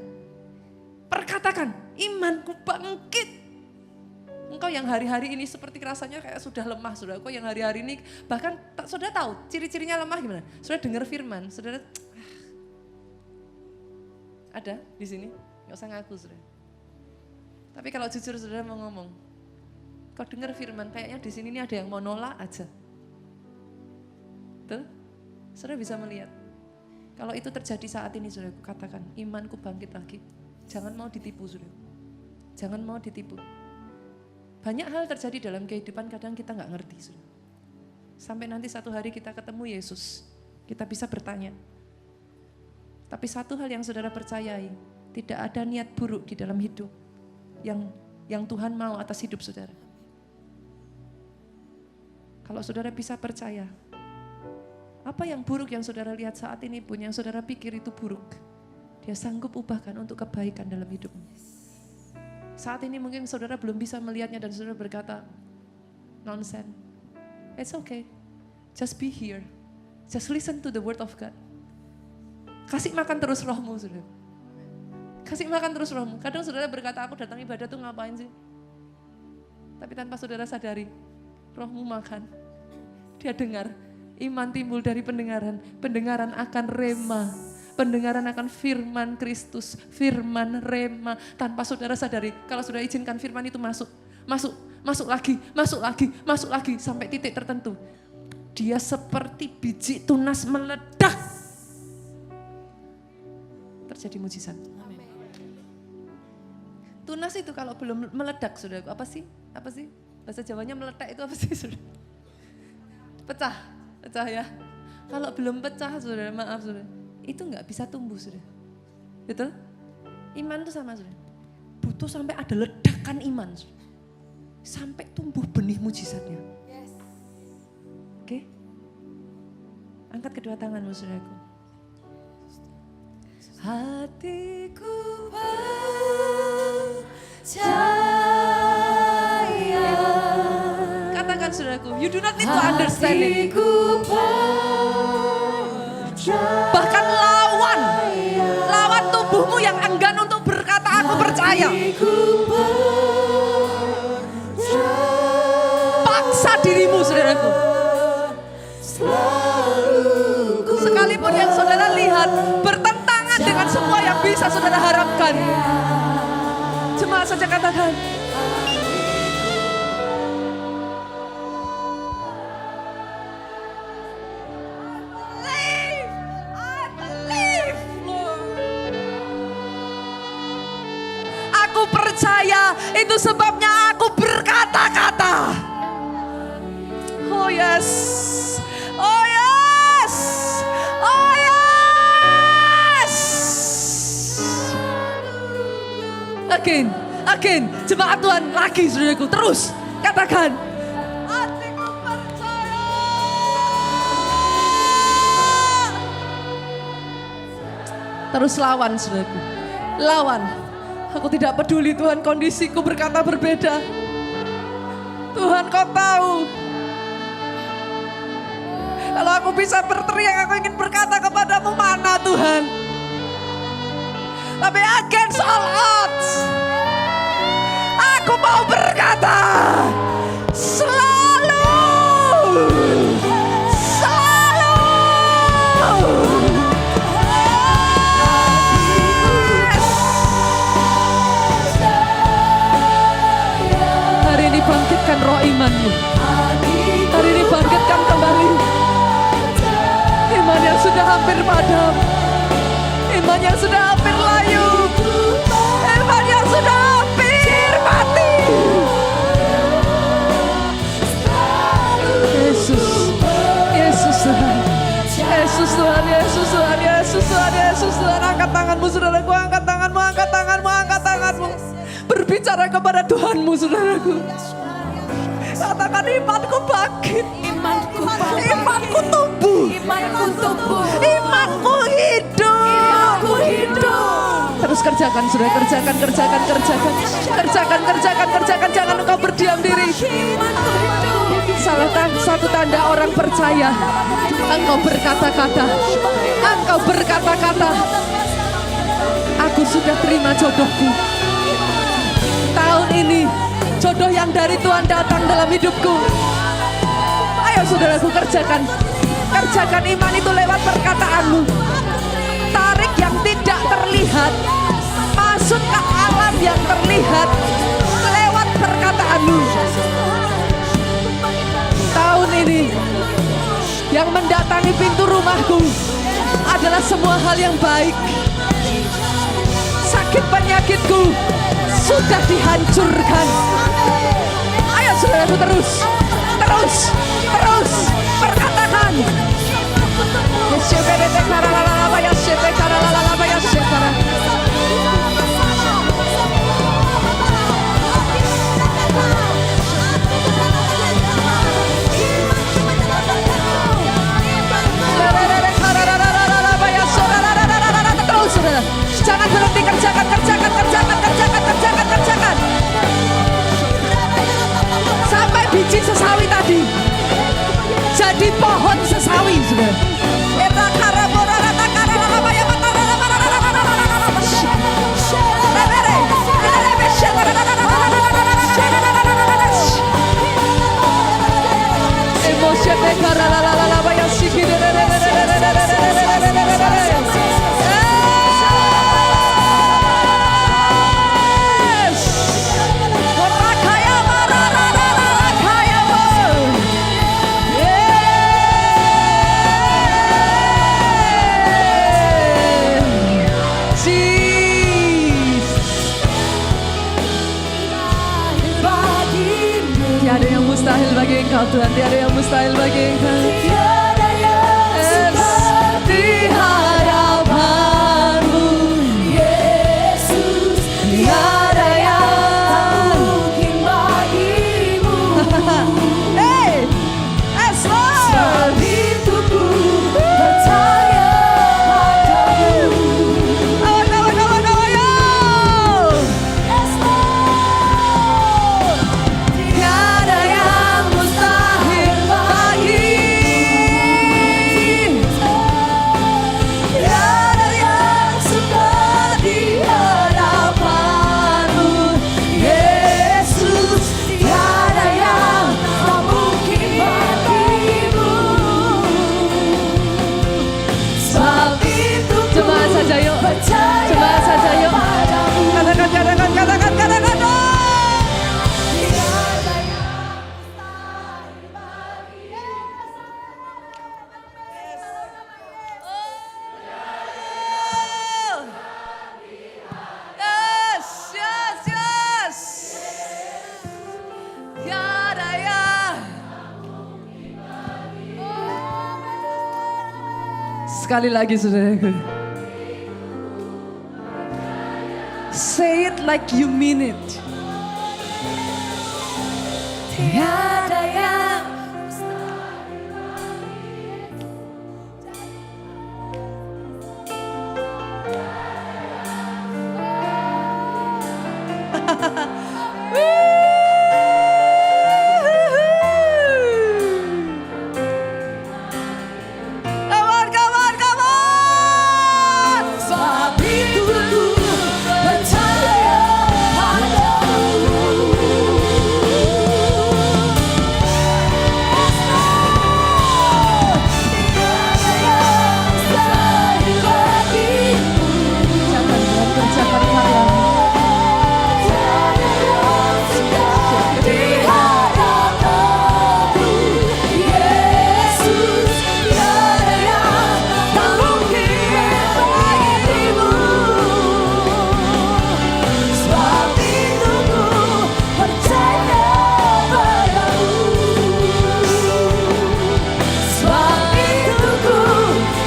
perkatakan, imanku bangkit. Engkau yang hari-hari ini seperti rasanya kayak sudah lemah, saudara. Engkau yang hari-hari ini bahkan saudara tahu ciri-cirinya lemah gimana? Saudara dengar firman, saudara ada di sini, nggak usah ngaku, saudara. Tapi kalau jujur saudara mau ngomong, kau dengar firman kayaknya di sini ini ada yang mau nolak aja. Tuh, saudara bisa melihat. Kalau itu terjadi saat ini, saudara, katakan imanku bangkit lagi. Jangan mau ditipu, saudara. Jangan mau ditipu. Banyak hal terjadi dalam kehidupan, kadang kita nggak ngerti, saudara. Sampai nanti satu hari kita ketemu Yesus, kita bisa bertanya. Tapi satu hal yang saudara percayai, tidak ada niat buruk di dalam hidup yang Tuhan mau atas hidup saudara. Kalau saudara bisa percaya, apa yang buruk yang saudara lihat saat ini pun, yang saudara pikir itu buruk, Dia sanggup ubahkan untuk kebaikan dalam hidupmu. Saat ini mungkin saudara belum bisa melihatnya dan saudara berkata, nonsense. It's okay. Just be here. Just listen to the word of God. Kasih makan terus rohmu, saudara. Kasih makan terus rohmu. Kadang saudara berkata, aku datang ibadah tuh ngapain sih? Tapi tanpa saudara sadari, rohmu makan. Dia dengar. Iman timbul dari pendengaran. Pendengaran akan rema. Pendengaran akan firman Kristus, firman rema. Tanpa saudara sadari, kalau saudara izinkan firman itu masuk lagi, sampai titik tertentu. Dia seperti biji tunas meledak. Terjadi mujizat. Tunas itu kalau belum meledak, saudara, apa sih? Bahasa Jawanya meledak itu apa sih, saudara? Pecah ya. Kalau belum pecah, saudara, maaf, saudara. Itu nggak bisa tumbuh, saudara. Betul? Iman itu sama, saudara. Butuh sampai ada ledakan iman, saudara. Sampai tumbuh benih mujizatnya. Oke? Angkat kedua tanganmu, saudaraku. Hatiku percaya Jangan saudaraku, you do not need to understand it. Bahkan lawan tubuhmu yang enggan untuk berkata aku percaya. Paksa dirimu saudaraku. Sekalipun yang saudara lihat bertentangan dengan semua yang bisa saudara harapkan. Cuma saja katakan, I believe, Lord. Aku percaya, itu sebabnya aku berkata-kata. Oh yes, oh yes, oh yes. Again, jemaat Tuhan lagi saudaraku, terus katakan. Hatiku percaya. Terus lawan saudaraku, lawan. Aku tidak peduli Tuhan kondisiku berkata berbeda. Tuhan kau tahu. Kalau aku bisa berteriak, aku ingin berkata kepadamu, mana Tuhan? Tapi against all odds, aku mau berkata, selalu. Hari ini bangkitkan roh imanmu. Hari ini bangkitkan kembali iman yang sudah hampir padam, iman yang sudah hampir layu, iman yang sudah hampir mati. Yesus Tuhan, Yesus Tuhan, Yesus Tuhan, Yesus Tuhan, Yesus Tuhan. Angkat tanganmu saudaraku, angkat tanganmu, angkat tanganmu, angkat tanganmu. Berbicara kepada Tuhanmu saudaraku. Katakan imanku bangkit, imanku tumbuh, imanku hidup. Terus kerjakan, saudara, kerjakan. Jangan engkau berdiam diri. Salah satu tanda orang percaya, engkau berkata-kata. Aku sudah terima jodohku. Tahun ini jodoh yang dari Tuhan datang dalam hidupku. Ayo saudaraku, kerjakan iman itu lewat perkataanmu. Tarik yang tidak terlihat masuk ke alam yang terlihat lewat perkataanmu. Tahun ini yang mendatangi pintu rumahku adalah semua hal yang baik. Sakit penyakitku sudah dihancurkan. Ayo saudaraku, terus perkatakan. Terus saudara, jangan berhenti, kerjakan. Sampai biji sesawi tadi jadi pohon sesawi, saudara. Tuhan, tiada yang mustahil bagi Engkau. Tiada yang seperti harapanmu, Yesus. Tiada yang mungkin bagimu. Hey, Lord. Hidupku percaya padamu. Tiada yang mustahil.
Sekali lagi saudaraku.
Say it like you mean it.
Tiada yang
Come on. Sebab itu ku percaya padamu. Tiada yang selain bagimu.
jangan Tuhan kerjakan karyamu.
Di hadapanmu, Yesus, tiada yang tak mungkin bagimu. Sebab itu ku percaya padamu. Sebab itu ku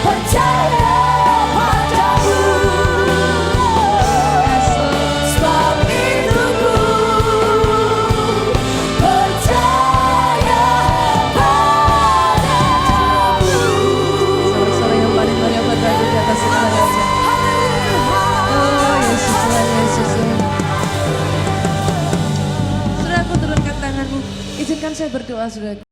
percaya padamu. Sebab itu ku percaya padamu.
Suara-suara yang paling meriah berlagu di atas segala raja. Oh Yesus, Tuhan Yesus. Saudaraku, turunkan tanganmu. Izinkan saya berdoa, saudaraku.